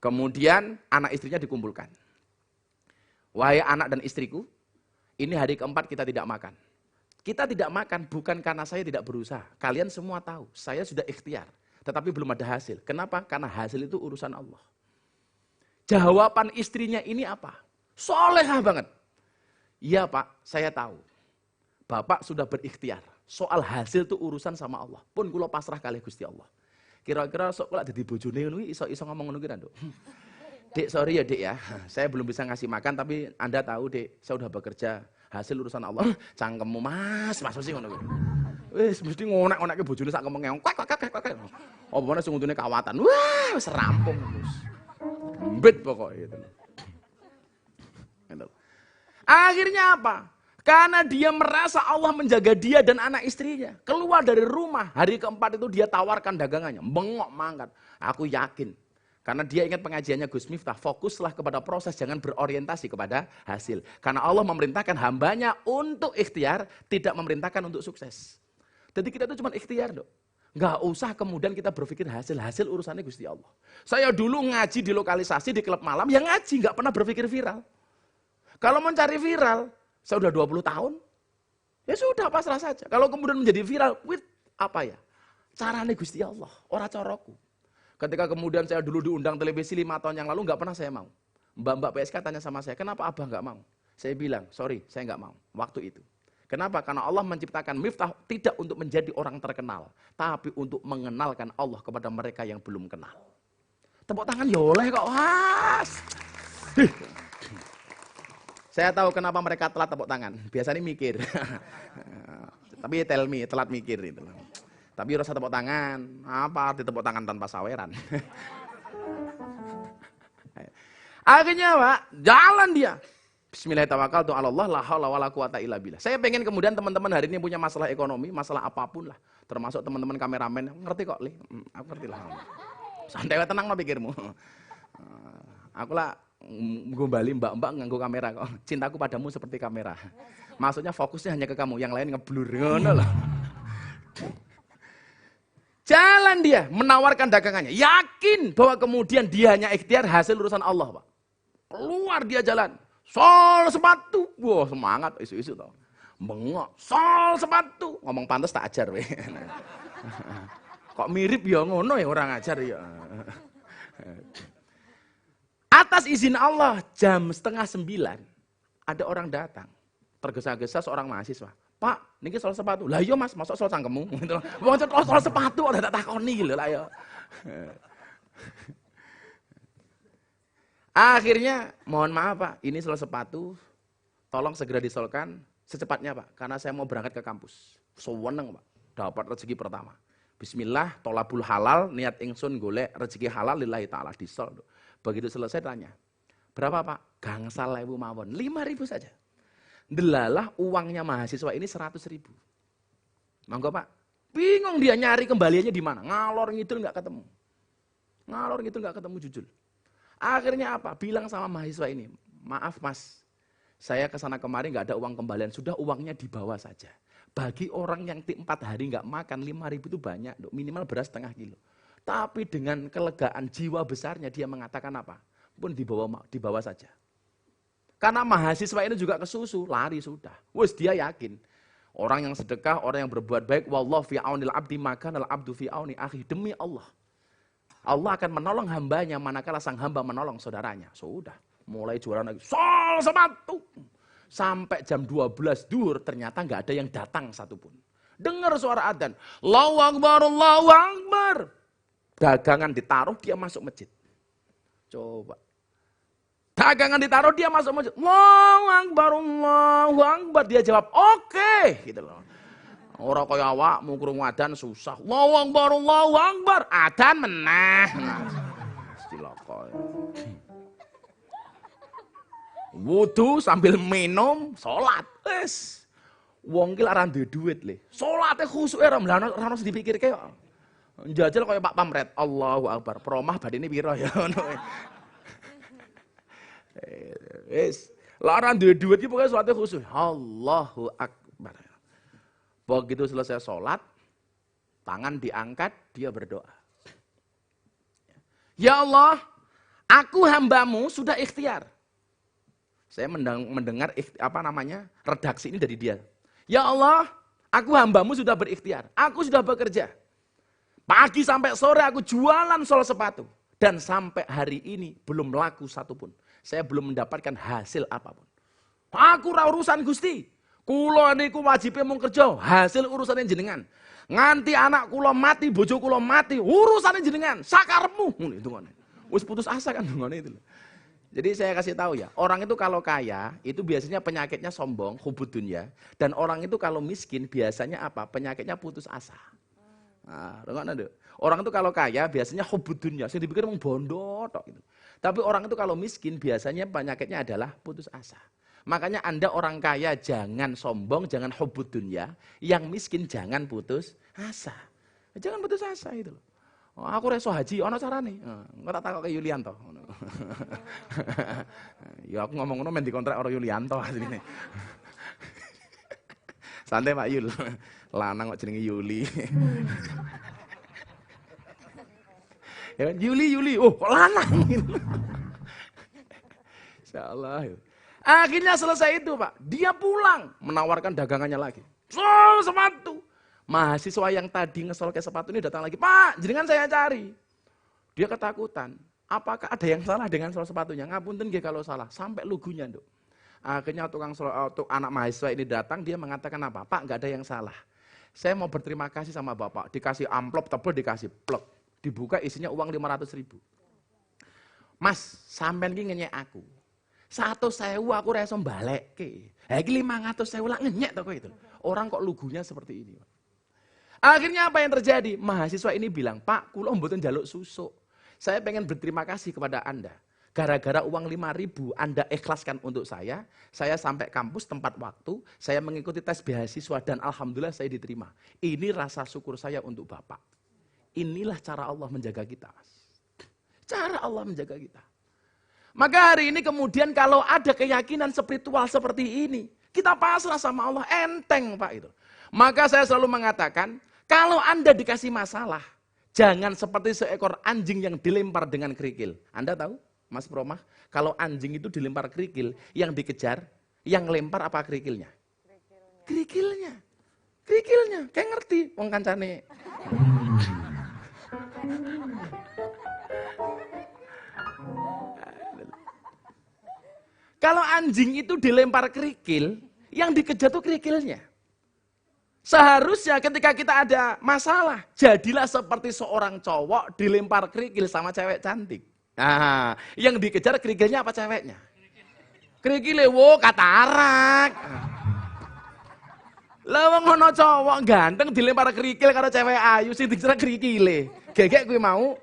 kemudian anak istrinya dikumpulkan. Wahai anak dan istriku, ini hari keempat kita tidak makan. Kita tidak makan bukan karena saya tidak berusaha. Kalian semua tahu, saya sudah ikhtiar. Tetapi belum ada hasil. Kenapa? Karena hasil itu urusan Allah. Jawaban istrinya ini apa? Solehah banget. Iya Pak, saya tahu. Bapak sudah berikhtiar. Soal hasil itu urusan sama Allah. Pun kula pasrah kalih Gusti Allah. Kira-kira sok kula dadi bojone ngono iso ngomong ngono ki Nduk. Dek, sorry ya Dek ya. Saya belum bisa ngasih makan tapi Anda tahu Dek, saya udah bekerja. Hasil urusan Allah. Cangkemmu Mas mesti ngono kuwi. Wis mesti ngonek-ngonekke bojone sak kemenge. Kwek. Opone sing untune kawatan. Wah, wis rampung terus. Mbet pokoke gitu. Akhirnya apa? Karena dia merasa Allah menjaga dia dan anak istrinya. Keluar dari rumah, hari keempat itu dia tawarkan dagangannya. Bengok mangkat. Aku yakin. Karena dia ingat pengajiannya Gus Miftah. Fokuslah kepada proses, jangan berorientasi kepada hasil. Karena Allah memerintahkan hambanya untuk ikhtiar, tidak memerintahkan untuk sukses. Jadi kita itu cuma ikhtiar dok. Nggak usah kemudian kita berpikir hasil urusannya Gusti Allah. Saya dulu ngaji di lokalisasi, di klub malam, yang ngaji nggak pernah berpikir viral. Kalau mencari viral, saya udah 20 tahun, ya sudah pasrah saja. Kalau kemudian menjadi viral, with apa ya? Caranya Gusti Allah, ora coroku. Ketika kemudian saya dulu diundang televisi 5 tahun yang lalu, nggak pernah saya mau. Mbak PSK tanya sama saya, kenapa abah nggak mau? Saya bilang, sorry, saya nggak mau, waktu itu. Kenapa? Karena Allah menciptakan Miftah tidak untuk menjadi orang terkenal, tapi untuk mengenalkan Allah kepada mereka yang belum kenal. Tepuk tangan ya oleh kok, Mas. Saya tahu kenapa mereka telat tepuk tangan. Biasanya mikir. Tapi tell me, telat mikir itu. Tapi rasa tepuk tangan. Apa arti tepuk tangan tanpa saweran? Akhirnya Pak, jalan dia. Bismillahirrahmanirrahim. La haula wala quwata illa billah. Saya pengen kemudian teman-teman hari ini punya masalah ekonomi, masalah apapun lah. Termasuk teman-teman kameramen. Ngerti kok, Li? Aku ngerti lah. Santai tenang no pikirmu. Aku lah gombali mbak-mbak nganggo kamera kok. Cintaku padamu seperti kamera. Maksudnya fokusnya hanya ke kamu, yang lain ngeblur ngono loh. Jalan dia menawarkan dagangannya, yakin bahwa kemudian dia hanya ikhtiar hasil urusan Allah, Pak. Keluar dia jalan, sol sepatu. Wah, semangat isu-isu toh. Bengok, sol sepatu. Ngomong pantas tak ajar weh. Kok mirip ya ngono ya orang ajar ya. Atas izin Allah, jam 8:30 ada orang datang. Tergesa-gesa seorang mahasiswa. Pak, niki sol sepatu. Lah iya Mas, masuk sol cangkemmu. Gitu. Wong sol sepatu ada tak takoni lho lah ya. Akhirnya, mohon maaf Pak, ini sol sepatu. Tolong segera disolkan secepatnya Pak, karena saya mau berangkat ke kampus. Seweneng Pak, dapat rezeki pertama. Bismillah, tolabul halal, niat ingsun golek rezeki halal lillahi ta'ala disol. Begitu selesai tanya, berapa Pak? Gangsal 1.000 mawon, 5.000 saja. Delalah uangnya mahasiswa ini 100.000. Monggo Pak. Bingung dia nyari kembaliannya di mana? Ngalor ngidul nggak ketemu. Ngalor ngidul nggak ketemu jujur. Akhirnya apa? Bilang sama mahasiswa ini, maaf Mas, saya kesana kemari nggak ada uang kembalian, sudah uangnya dibawa saja. Bagi orang yang 4 hari nggak makan 5.000 itu banyak, minimal beras setengah kilo. Tapi dengan kelegaan jiwa besarnya dia mengatakan apa? Pun dibawa saja. Karena mahasiswa ini juga kesusu, lari sudah. Wes dia yakin. Orang yang sedekah, orang yang berbuat baik, wallahu fi aunil abdi maka al abdu fi auni akhi, demi Allah. Allah akan menolong hambanya manakala sang hamba menolong saudaranya. Sudah, mulai jualan lagi. Sol sepatu. Sampai jam 12 duhur ternyata nggak ada yang datang satupun. Dengar suara adzan. Allahu Akbar, Allahu Akbar. Dagangan ditaruh, dia masuk masjid. Coba. Dagangan ditaruh, dia masuk masjid. Allahu Akbar, Allahu Akbar. Dia jawab, oke. Gitu loh. Orang kaya awak, mau krungu adzan susah. Allahu Akbar, Allahu Akbar. Adzan meneh. Istilah kaya. Wudu sambil minum, sholat. Wes. Wong ki lara duwe duit le. Salate khusuke ora ono dipikirke kok. Njajal kaya Pak Pamret. Allahu Akbar. Promah badine pira ya ngono. Wes, lara duwe duit ki pokoke salate khusus. Allahu Akbar. Begitu selesai sholat, tangan diangkat, dia berdoa. Ya Allah, aku hambamu sudah ikhtiar. Saya mendengar redaksi ini dari dia. Ya Allah, aku hambamu sudah berikhtiar. Aku sudah bekerja. Pagi sampai sore aku jualan sol sepatu. Dan sampai hari ini belum laku satupun. Saya belum mendapatkan hasil apapun. Aku ra urusan Gusti. Kula niku wajibe mung kerja, hasil urusane jenengan. Nganti anak kula mati, bojo kula mati, urusane jenengan. Sakarepmu. Ngono hitungane. Wis putus asa kan ngene itu. Jadi saya kasih tahu ya, orang itu kalau kaya, itu biasanya penyakitnya sombong, hubud dunya. Dan orang itu kalau miskin, biasanya apa? Penyakitnya putus asa. Nah, orang itu kalau kaya, biasanya hubud dunya. Saya dipikir mau bondo, tok, gitu. Tapi orang itu kalau miskin, biasanya penyakitnya adalah putus asa. Makanya Anda orang kaya, jangan sombong, jangan hubud dunya. Yang miskin, jangan putus asa. Jangan putus asa itu loh. Oh, aku reso haji, ono carane. Engko tak takok ke Yulianto. Ya aku ngomong ngono men dikontrak karo Yulianto asline. Santai Pak Yul. Lanang kok jenenge Yuli. Ya kan Yuli. Oh, kok lanang. Insyaallah. Akhirnya selesai itu, Pak. Dia pulang menawarkan dagangannya lagi. Sol sepatu. Mahasiswa yang tadi ngesol ke sepatu ini datang lagi, Pak, jenengan saya cari. Dia ketakutan. Apakah ada yang salah dengan sol sepatunya? Ngapunten nggih kalau salah, sampai lugunya, Nduk. Akhirnya anak mahasiswa ini datang, dia mengatakan apa? Pak, nggak ada yang salah. Saya mau berterima kasih sama Bapak. Dikasih amplop tebel, dikasih plek. Dibuka isinya uang 500.000. Mas, sampean ki ngenyek aku. 100.000 aku ra iso mbalekke. Ha iki 500.000 lak ngenyek to kowe itu. Orang kok lugunya seperti ini. Akhirnya apa yang terjadi? Mahasiswa ini bilang, Pak, kula mboten njaluk susuk. Saya pengen berterima kasih kepada Anda. Gara-gara uang 5.000 Anda ikhlaskan untuk saya sampai kampus tempat waktu, saya mengikuti tes beasiswa dan alhamdulillah saya diterima. Ini rasa syukur saya untuk Bapak. Inilah cara Allah menjaga kita, Mas. Cara Allah menjaga kita. Maka hari ini kemudian kalau ada keyakinan spiritual seperti ini, kita pasrah sama Allah, enteng Pak itu. Maka saya selalu mengatakan, kalau Anda dikasih masalah, jangan seperti seekor anjing yang dilempar dengan kerikil. Anda tahu, Mas Promah, kalau anjing itu dilempar kerikil, yang dikejar, yang lempar apa kerikilnya? Kerikilnya. Kerikilnya. Kayak ngerti, wong kancane. Kalau anjing itu dilempar kerikil, yang dikejar tuh kerikilnya. Seharusnya ketika kita ada masalah, jadilah seperti seorang cowok dilempar kerikil sama cewek cantik. Nah, yang dikejar kerikilnya apa ceweknya? Kerikile wo katarak. Lah wong ono cowok ganteng dilempar kerikil karo cewek ayu sing dikejar kerikile. Gegek kuwi mau.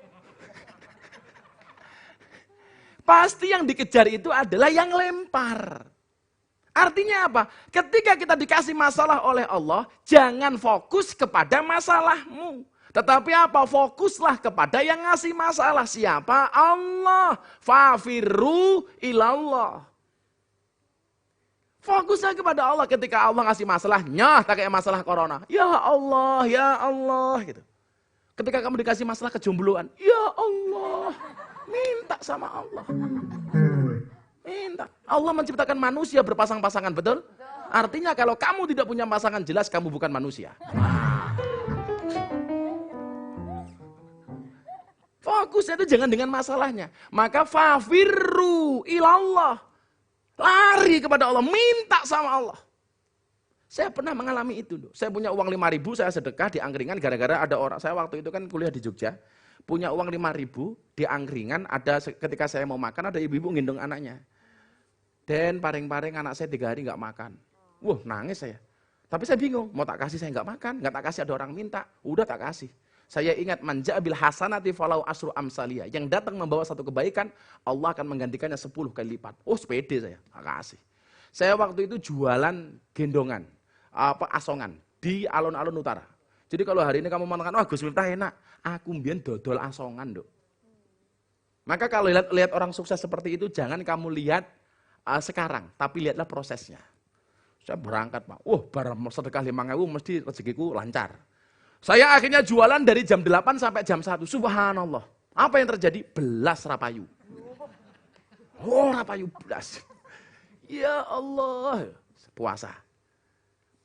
Pasti yang dikejar itu adalah yang lempar. Artinya apa? Ketika kita dikasih masalah oleh Allah, jangan fokus kepada masalahmu. Tetapi apa? Fokuslah kepada yang ngasih masalah. Siapa? Allah. Fafirru ilallah. Fokusnya kepada Allah. Ketika Allah ngasih masalah, nyah tak kayak masalah corona. Ya Allah, gitu. Ketika kamu dikasih masalah kejombloan, ya Allah, minta sama Allah. Minta. Allah menciptakan manusia berpasang-pasangan, betul? Artinya kalau kamu tidak punya pasangan jelas kamu bukan manusia. Fokusnya itu jangan dengan masalahnya. Maka fafirru ilallah. Lari kepada Allah, minta sama Allah. Saya pernah mengalami itu. Saya punya uang 5.000, saya sedekah di angkringan gara-gara ada orang. Saya waktu itu kan kuliah di Jogja. punya uang 5.000 di angkringan, ada ketika saya mau makan ada ibu-ibu ngendong anaknya. Dan paring-paring anak saya 3 hari nggak makan. Wah, nangis saya. Tapi saya bingung, mau tak kasih saya nggak makan, nggak tak kasih ada orang minta, udah tak kasih. Saya ingat manja bil hasanati falau asru amsalia. Yang datang membawa satu kebaikan, Allah akan menggantikannya 10 kali lipat. Oh, sepede saya, tak kasih. Saya waktu itu jualan gendongan, asongan di alun-alun utara. Jadi kalau hari ini kamu mengatakan, wah Gus Miftah enak, aku mbien dodol asongan dok. Maka kalau lihat orang sukses seperti itu, jangan kamu lihat sekarang, tapi lihatlah prosesnya. Saya berangkat Pak, barang sedekah 5.000 mesti rezekiku lancar. Saya akhirnya jualan dari jam 8 sampai jam 1, subhanallah. Apa yang terjadi? Belas rapayu. Oh rapayu belas. Ya Allah, puasa.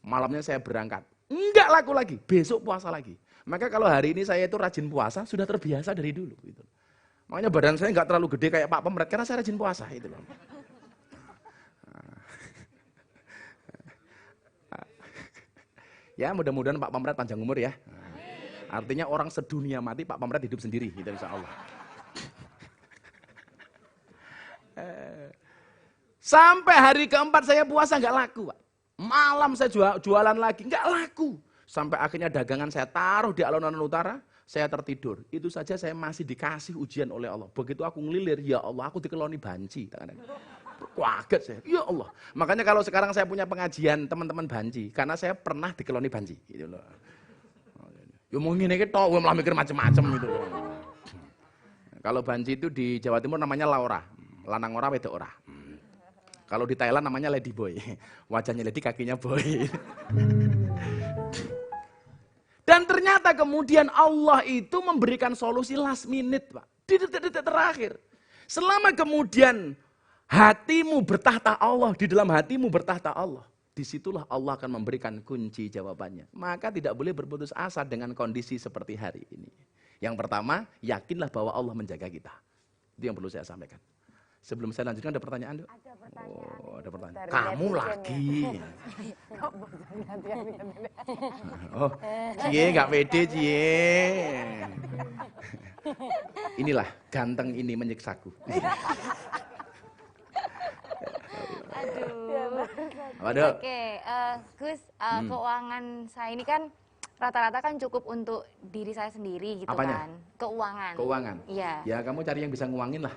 Malamnya saya berangkat, enggak laku lagi, besok puasa lagi. Maka kalau hari ini saya itu rajin puasa, sudah terbiasa dari dulu. Gitu. Makanya badan saya enggak terlalu gede kayak Pak Pemret, karena saya rajin puasa. Itu loh. Ya mudah-mudahan Pak Pemret panjang umur ya. Artinya orang sedunia mati, Pak Pemret hidup sendiri, gitu insya Allah. Sampai hari keempat saya puasa nggak laku, Pak. Malam saya jualan lagi, nggak laku. Sampai akhirnya dagangan saya taruh di alun-alun utara, saya tertidur. Itu saja saya masih dikasih ujian oleh Allah. Begitu aku ngelilir, ya Allah aku dikeloni banci. Kaget saya, ya Allah. Makanya kalau sekarang saya punya pengajian teman-teman banci, karena saya pernah dikeloni banci. Gitu loh. Ya mau ngene iki tok, malah mikir macam-macam gitu. Kalau banci itu di Jawa Timur namanya Laura, lanang ora wedok ora. Kalau di Thailand namanya Lady Boy, wajahnya lady kakinya boy. Dan ternyata kemudian Allah itu memberikan solusi last minute Pak, di detik-detik terakhir. Selama kemudian hatimu bertahta Allah, di dalam hatimu bertahta Allah, disitulah Allah akan memberikan kunci jawabannya. Maka tidak boleh berputus asa dengan kondisi seperti hari ini. Yang pertama, yakinlah bahwa Allah menjaga kita. Itu yang perlu saya sampaikan. Sebelum saya lanjutkan, ada pertanyaan, Dok? Ada pertanyaan. Oh, ada pertanyaan. Kamu lagi. Oh, Cie, nggak pede, Cie. Inilah, ganteng ini menyiksaku. Aduh. Oke, Gus, keuangan saya ini kan rata-rata kan cukup untuk diri saya sendiri gitu. Apanya? Kan. Keuangan. Keuangan? Iya. Ya kamu cari yang bisa nguangin lah.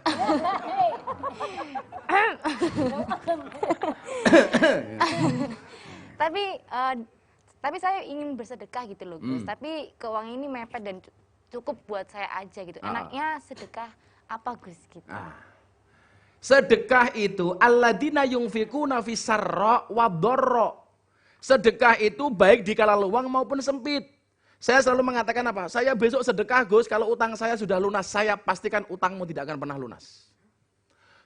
Tapi saya ingin bersedekah gitu loh Gus. Tapi keuangan ini mepet dan cukup buat saya aja gitu. Enaknya sedekah apa Gus gitu? Sedekah itu alladzina yunfikuna fisarra wadharra. Sedekah itu baik di kala luang maupun sempit. Saya selalu mengatakan apa? Saya besok sedekah Gus, kalau utang saya sudah lunas, saya pastikan utangmu tidak akan pernah lunas.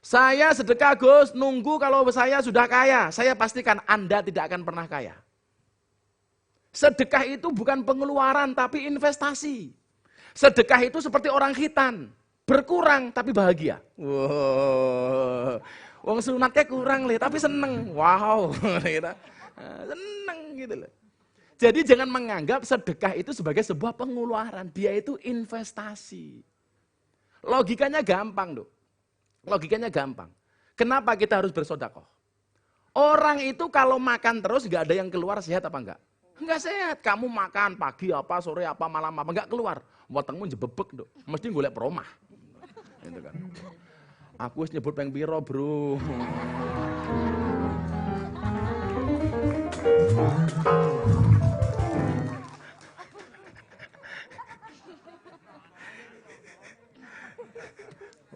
Saya sedekah Gus, nunggu kalau saya sudah kaya, saya pastikan Anda tidak akan pernah kaya. Sedekah itu bukan pengeluaran tapi investasi. Sedekah itu seperti orang khitan, berkurang tapi bahagia. Wow. Wong sunatnya kurang tapi seneng. Wow. Seneng gitu loh. Jadi jangan menganggap sedekah itu sebagai sebuah pengeluaran. Dia itu investasi. Logikanya gampang, Dok. Logikanya gampang. Kenapa kita harus bersedekah? Orang itu kalau makan terus gak ada yang keluar, sehat apa enggak? Enggak sehat. Kamu makan pagi apa, sore apa, malam apa, enggak keluar. Wetengmu jebebek, Dok. Mesti golek peromah. Gitu kan. Aku wis nyebut peng piro, Bro.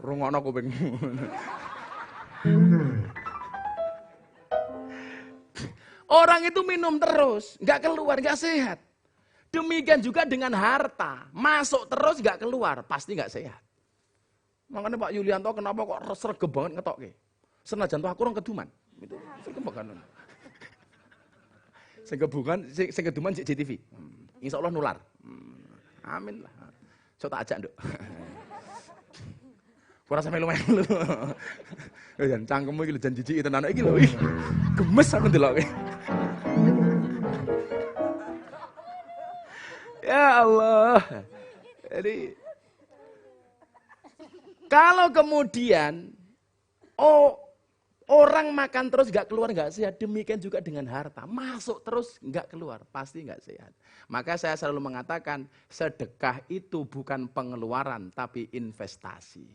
Rungokno kupingmu. Orang itu minum terus, nggak keluar, nggak sehat. Demikian juga dengan harta, masuk terus nggak keluar, pasti nggak sehat. Makanya Pak Yulianto kenapa kok sregep banget ngetokke? Senajan tuh aku orang keduman. Itu sregep banget. Sing keduman JTV. Insya Allah nular. Amin lah. So tak ajak, Nduk. Ora sampe lumayan lho. Jan cangkemmu iki lho jan jijiki tenan iki lho. Gemes aku ndelokke. Ya Allah. Jadi Kalau kemudian orang makan terus nggak keluar nggak sehat, demikian juga dengan harta. Masuk terus nggak keluar, pasti nggak sehat. Maka saya selalu mengatakan sedekah itu bukan pengeluaran tapi investasi.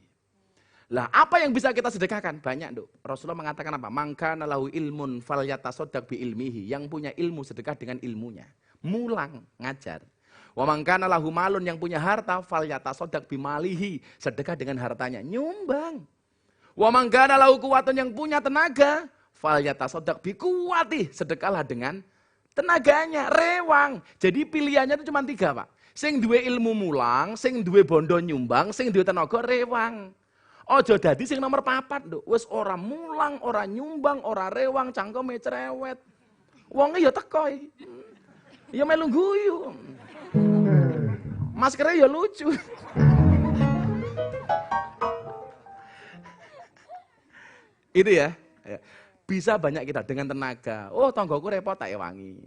Lah apa yang bisa kita sedekahkan? Banyak, Dok. Rasulullah mengatakan apa? Mangkana lahu ilmun falyatasaddaq bi ilmihi. Yang punya ilmu sedekah dengan ilmunya. Mulang, ngajar. Wa mangkana lahu malun, yang punya harta falyatasaddaq bi malihi. Sedekah dengan hartanya, nyumbang. Wa mangkana lahu kuwatun, yang punya tenaga falyatasaddaq bi kuwati. Sedekahlah dengan tenaganya, rewang. Jadi pilihannya itu cuma 3, Pak. Sing duwe ilmu mulang, sing duwe bondo nyumbang, sing duwe tenaga rewang. Ojo dadi sing nomor 4, Nduk. Wis ora mulang, ora nyumbang, ora rewang, cangkeme cerewet. Wonge ya teko iki. Ya melu guyu. Maskernya ya lucu. Itu ya. Bisa banyak kita dengan tenaga. Oh, tonggoku repot tak ewangi.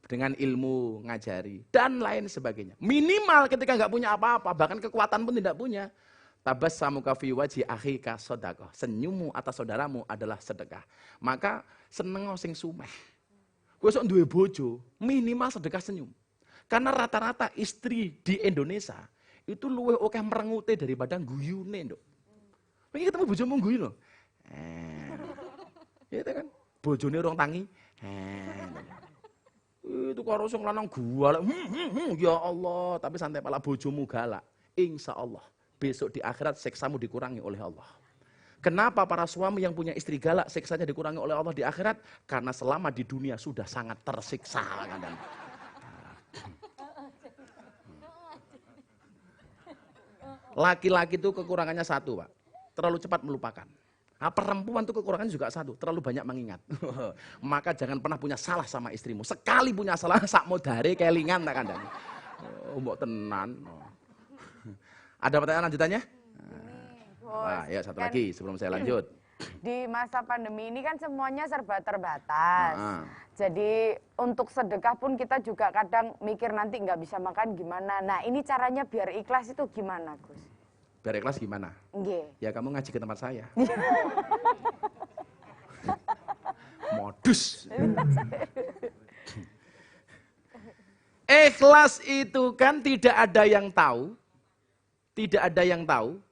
Dengan ilmu ngajari dan lain sebagainya. Minimal ketika nggak punya apa-apa, bahkan kekuatan pun tidak punya. Tabassamuka fi wajhi akhika shadaqah. Senyummu atas saudaramu adalah sedekah. Maka seneng sing sumeh. Kowe sok duwe bojo, minimal sedekah senyum. Karena rata-rata istri di Indonesia itu luwih akeh merengute daripada guyune, Nduk. Pengen ketemu bojomu guyu lho. Gitu kan. Bojone urung tangi. Itu karo sing lanang galak. Ya Allah, tapi santai pala bojomu galak. Insyaallah besok di akhirat siksamu dikurangi oleh Allah. Kenapa para suami yang punya istri galak siksanya dikurangi oleh Allah di akhirat? Karena selama di dunia sudah sangat tersiksa. Laki-laki itu kekurangannya 1, Pak. Terlalu cepat melupakan. Nah, perempuan itu kekurangannya juga 1, terlalu banyak mengingat. Maka jangan pernah punya salah sama istrimu. Sekali punya salah, sakmo dare kelingan tak kandang. Mbok tenan. Ada pertanyaan lanjutannya? Wah, ya satu lagi sebelum saya lanjut. Di masa pandemi ini kan semuanya serba terbatas. Jadi untuk sedekah pun kita juga kadang mikir nanti nggak bisa makan gimana. Nah ini caranya biar ikhlas itu gimana, Gus? Biar ikhlas gimana? Nggih. Ya kamu ngaji ke tempat saya. Modus. Ikhlas itu kan tidak ada yang tahu. Tidak ada yang tahu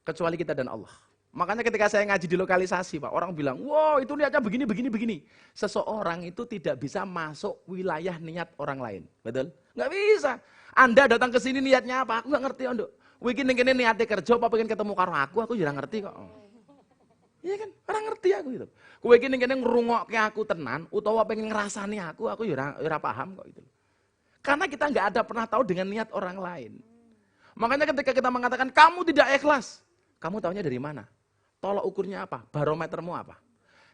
kecuali kita dan Allah. Makanya ketika saya ngaji di lokalisasi, Pak, orang bilang, wow itu niatnya begini, begini, begini. Seseorang itu tidak bisa masuk wilayah niat orang lain. Betul? Nggak bisa. Anda datang ke sini niatnya apa? Aku nggak ngerti, Ondok. Wikin ini niatnya kerja, apa pengen ketemu karo aku juga ngerti kok. Iya kan? Orang ngerti aku gitu. Kowe iki ning kene ngrungokke aku tenan utawa pengen ngrasani aku ya ora paham kok gitu. Karena kita nggak ada pernah tahu dengan niat orang lain. Makanya ketika kita mengatakan kamu tidak ikhlas, kamu tahunya dari mana? Tolak ukurnya apa? Barometermu apa?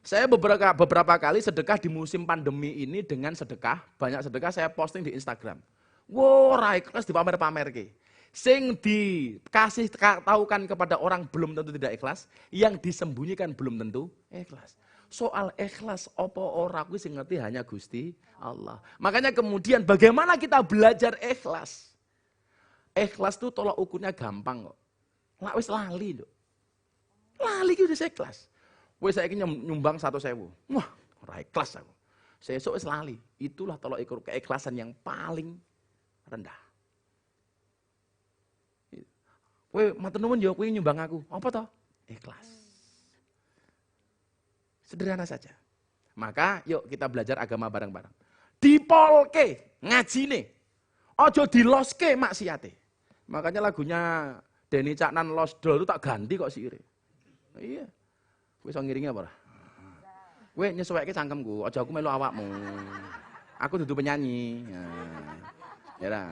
Saya beberapa kali sedekah di musim pandemi ini dengan sedekah, banyak sedekah saya posting di Instagram. Wow, ra ikhlas dipamer-pamer ke. Sing dikasih tahukan kepada orang belum tentu tidak ikhlas, yang disembunyikan belum tentu ikhlas. Soal ikhlas apa ora kuwi sing ngerti hanya Gusti Allah. Makanya kemudian bagaimana kita belajar ikhlas? Ikhlas itu tolak ukurnya gampang kok. Lah wis lali lho. Lali ki wis ikhlas. Wis saiki nyumbang 100.000. Wah, ora ikhlas aku. Sesuk wis lali. Itulah tolak ukur keikhlasan yang paling rendah. Kowe matur nuwun ya kowe nyumbang aku. Apa toh? Ikhlas. Sederhana saja. Maka yuk kita belajar agama bareng-bareng. Dipolke ngajine. Aja diloske maksiate. Makanya lagunya Denny Caknan Lost Doll itu tak ganti kok siire. Iya. Kowe iso ngiringi apa ora? Kowe nyesuaikke cangkemku, aja aku melu awakmu. Aku dudu penyanyi. Ya lah,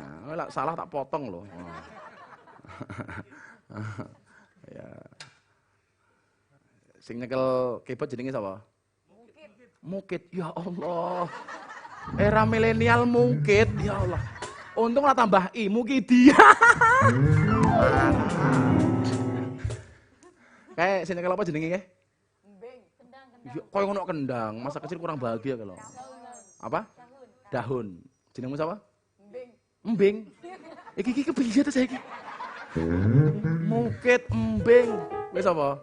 salah tak potong loh. Ya. Sing nyekel keyboard jenenge sapa? Mukit. Ya Allah. Era milenial mukit, ya Allah. Untung lah tambah i, Mukidi. Kayak sing nyekel apa jenenge nggih? Embing. Ya koyo ngono kendang, masa kecil kurang bahagia kalau. Apa? Dahun. Jenengmu sapa? Embing. Embing. Iki kepiye to saiki? Mungkit embing. Wis apa?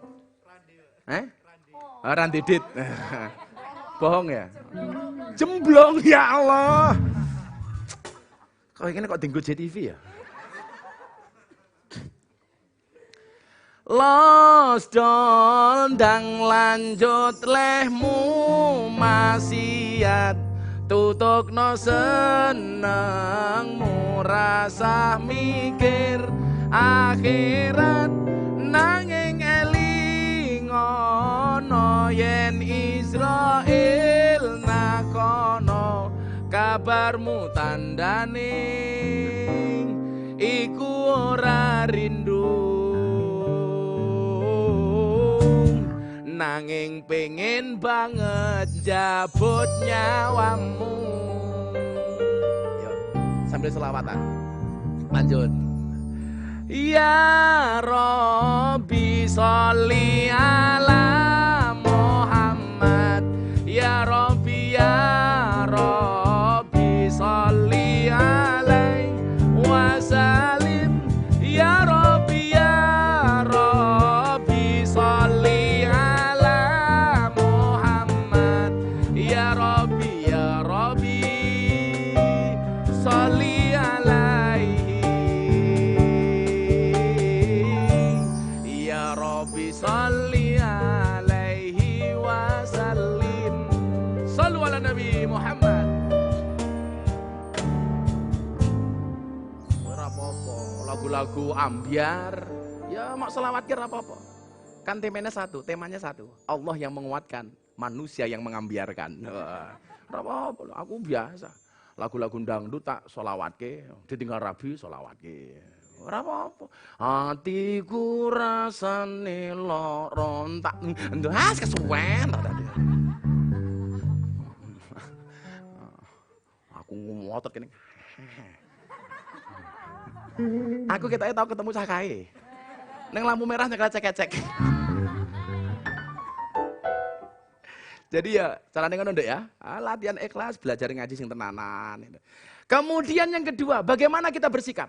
Randidit. Bohong ya? Jemblong ya Allah. Kok ini kok tinggu JTV ya? Los dondang lanjut lehmu maksiat tutukno senengmu rasah mikir akhirat nanging eling ana yen Israel nakono kabarmu tandaning iku ora rindu nanging pengen banget jabut nyawamu. Yuk, sambil selawatan. Lanjut. Ya Rabbi sholli ala Muhammad. Ya Rabbi sholli alaihi wasallim. Ya Rabbi sholli sholli alaihi ya Rabbi sholli alaihi wasallim. Shallu ala Nabi Muhammad. Ora apa-apa, lagu-lagu ambyar ya mak selawat ki ora apa-apa. Kan temanya satu, Allah yang menguatkan, manusia yang mengambiarkan. Ora apa-apa, aku biasa. Lagu-lagu dangdut tak solawatke, ditinggal rabi solawatke. Ora apa-apa. Hatiku rasane loron tak ndas kesuwen tadi. Aku ngotot kene. Aku ketake tau ketemu cah kae. Ning lampu merah nyekel cek-cek. Jadi ya caranya ngono Nduk ya, latihan ikhlas, belajar ngaji sing tenanan. Kemudian yang kedua, bagaimana kita bersikap?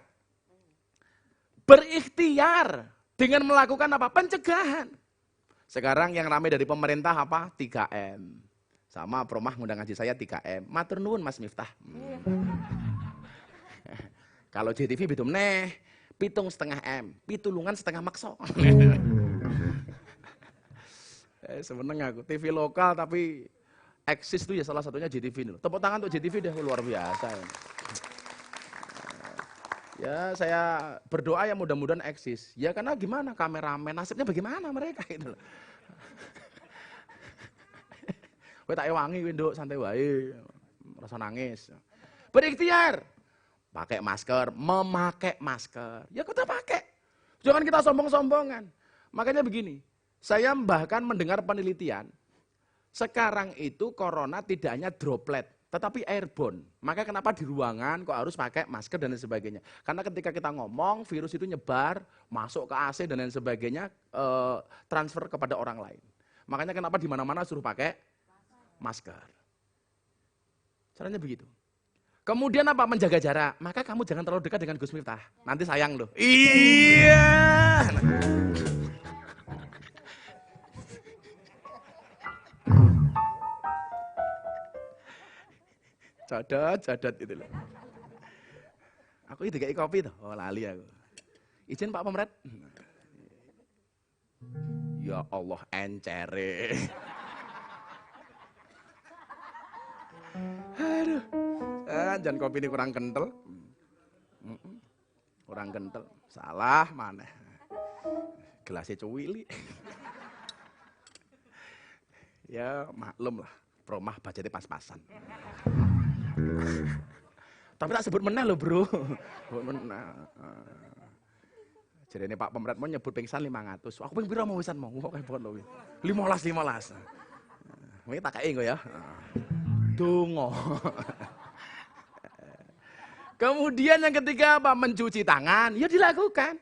Berikhtiar dengan melakukan apa? Pencegahan. Sekarang yang ramai dari pemerintah apa? 3M. Sama Promah ngundang ngaji saya 3M. Matur nuwun Mas Miftah. Kalau JTV beda meneh, 7,5M, pitulungan setengah makso. Semeneng aku, TV lokal tapi eksis tuh ya salah satunya JTV. Tepuk tangan untuk JTV deh, luar biasa. Ya saya berdoa ya mudah-mudahan eksis. Ya karena gimana kameramen, nasibnya bagaimana mereka gitu loh. Kowe tak ewangi kowe Nduk, santai wae. Rasa nangis. Berikhtiar. Pakai masker, memakai masker. Ya kita pakai. Jangan kita sombong-sombongan. Makanya begini. Saya bahkan mendengar penelitian, sekarang itu corona tidak hanya droplet, tetapi airborne. Maka kenapa di ruangan kok harus pakai masker dan lain sebagainya. Karena ketika kita ngomong, virus itu nyebar, masuk ke AC dan lain sebagainya, transfer kepada orang lain. Makanya kenapa di mana-mana suruh pakai masker. Caranya begitu. Kemudian apa? Menjaga jarak. Maka kamu jangan terlalu dekat dengan Gus Miftah. Nanti sayang loh. Iya. Cadot itu loh. Aku itu kayak kopi tuh, oh lali aku. Izin Pak Pemret. Ya Allah encere. Aduh, jangan kopi ini kurang kental. Kurang kental, salah mana? Gelasnya cuwili. Ya maklum lah, Promah budgetnya pas-pasan. Tapi tak sebut meneh loh bro. Jadi ini Pak Pemret mau nyebut pingsan 500. Aku pengen mau wisan mau. Kok kayak loh. 15. Ini tak kayak ya. Dongo. Kemudian yang ketiga apa? Mencuci tangan. Ya dilakukan.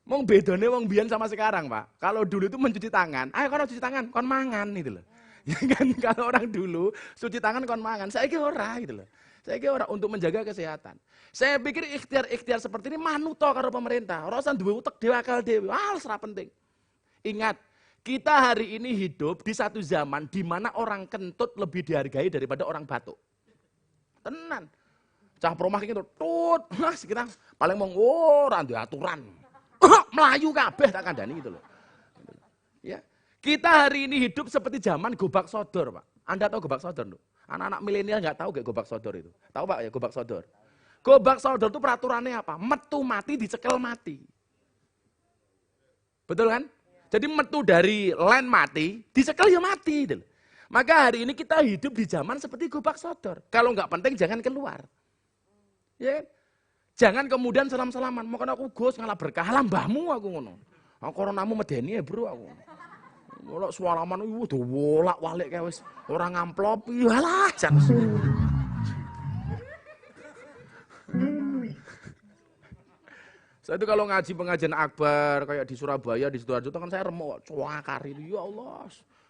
Mau bedone wong biyen sama sekarang Pak. Kalau dulu itu mencuci tangan. Ayo kalau cuci tangan, kon mangan gitu loh. Ya kan kalau orang dulu cuci tangan kon mangan, saiki ora gitu loh. Saya kira orang untuk menjaga kesehatan. Saya pikir ikhtiar-ikhtiar seperti ini manuto karo pemerintah. Ora usah duwe utek dhewe akal dhewe. Ora penting. Ingat, kita hari ini hidup di satu zaman di mana orang kentut lebih dihargai daripada orang batuk. Tenan. Cah promah gitu, tut, mas kita paling mau ora duwe aturan. Melayu kabeh tak kandhani gitu loh. Ya. Kita hari ini hidup seperti zaman gobak sodor, Pak. Anda tahu gobak sodor, loh? Anak-anak milenial nggak tahu gak gobak sodor itu? Tahu Pak ya gobak sodor? Gobak sodor itu peraturannya apa? Metu mati dicekel mati. Betul kan? Jadi metu dari len mati, dicekel ya mati. Gitu. Maka hari ini kita hidup di zaman seperti gobak sodor. Kalau nggak penting jangan keluar. Ya, jangan kemudian salam-salaman. Mau aku Gus ngalah berkah lah mbahmu aku ngono. Aku koronamu medeni ya bro aku. Mulak suaraman udah wolak-walik kayak wis orang ngamplop. Yalah jan. Saya itu kalau ngaji pengajian akbar kayak di Surabaya, di Sidoarjo kan saya remuk cuakar itu. Ya Allah,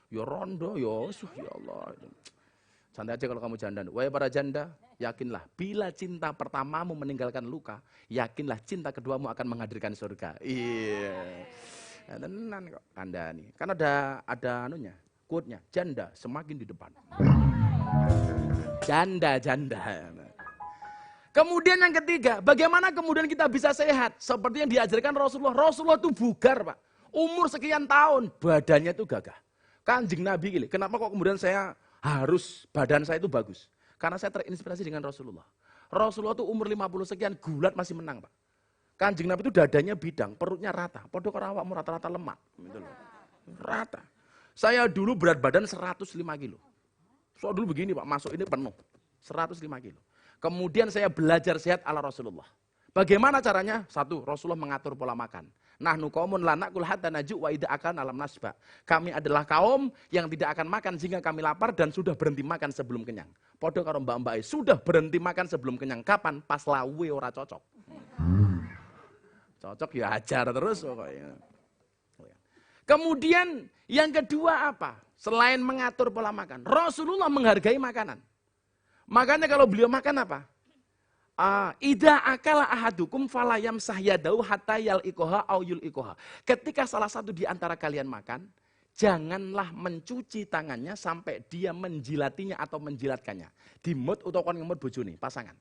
ya rondo, ya Allah. Santai aja kalau kamu janda. Wahai para janda, yakinlah bila cinta pertamamu meninggalkan luka, yakinlah cinta keduamu akan menghadirkan surga. Iya. Tenan kok kandhani. Kan ada anunya, quote-nya, janda semakin di depan. Janda. Kemudian yang ketiga, bagaimana kemudian kita bisa sehat? Seperti yang diajarkan Rasulullah. Rasulullah itu bugar, Pak. Umur sekian tahun, badannya itu gagah. Kanjeng Nabi gini, kenapa kok kemudian badan saya itu bagus? Karena saya terinspirasi dengan Rasulullah. Rasulullah itu umur 50 sekian, gulat masih menang, Pak. Kanjeng Nabi itu dadanya bidang, perutnya rata. Podok awakmu rata-rata lemak. Gitu loh. Rata. Saya dulu berat badan 105 kilo. So dulu begini, Pak, masuk ini penuh. 105 kilo. Kemudian saya belajar sehat ala Rasulullah. Bagaimana caranya? Satu, Rasulullah mengatur pola makan. Nahnu qaumun la na'kul hatta naju' wa idza akan alam nasba. Kami adalah kaum yang tidak akan makan sehingga kami lapar dan sudah berhenti makan sebelum kenyang. Podo karo mbak-mbak sudah berhenti makan sebelum kenyang. Kapan? Pas lawe ora cocok. Cocok ya ajar terus pokoknya. Kemudian yang kedua apa? Selain mengatur pola makan, Rasulullah menghargai makanan. Makanya kalau beliau makan apa? Ida akala ahadukum falayam sahyadau hatta yal ikoha au yul ikoha. Ketika salah satu di antara kalian makan, janganlah mencuci tangannya sampai dia menjilatinya atau menjilatkannya. Dimut atau kon ngemut bojone, pasangan.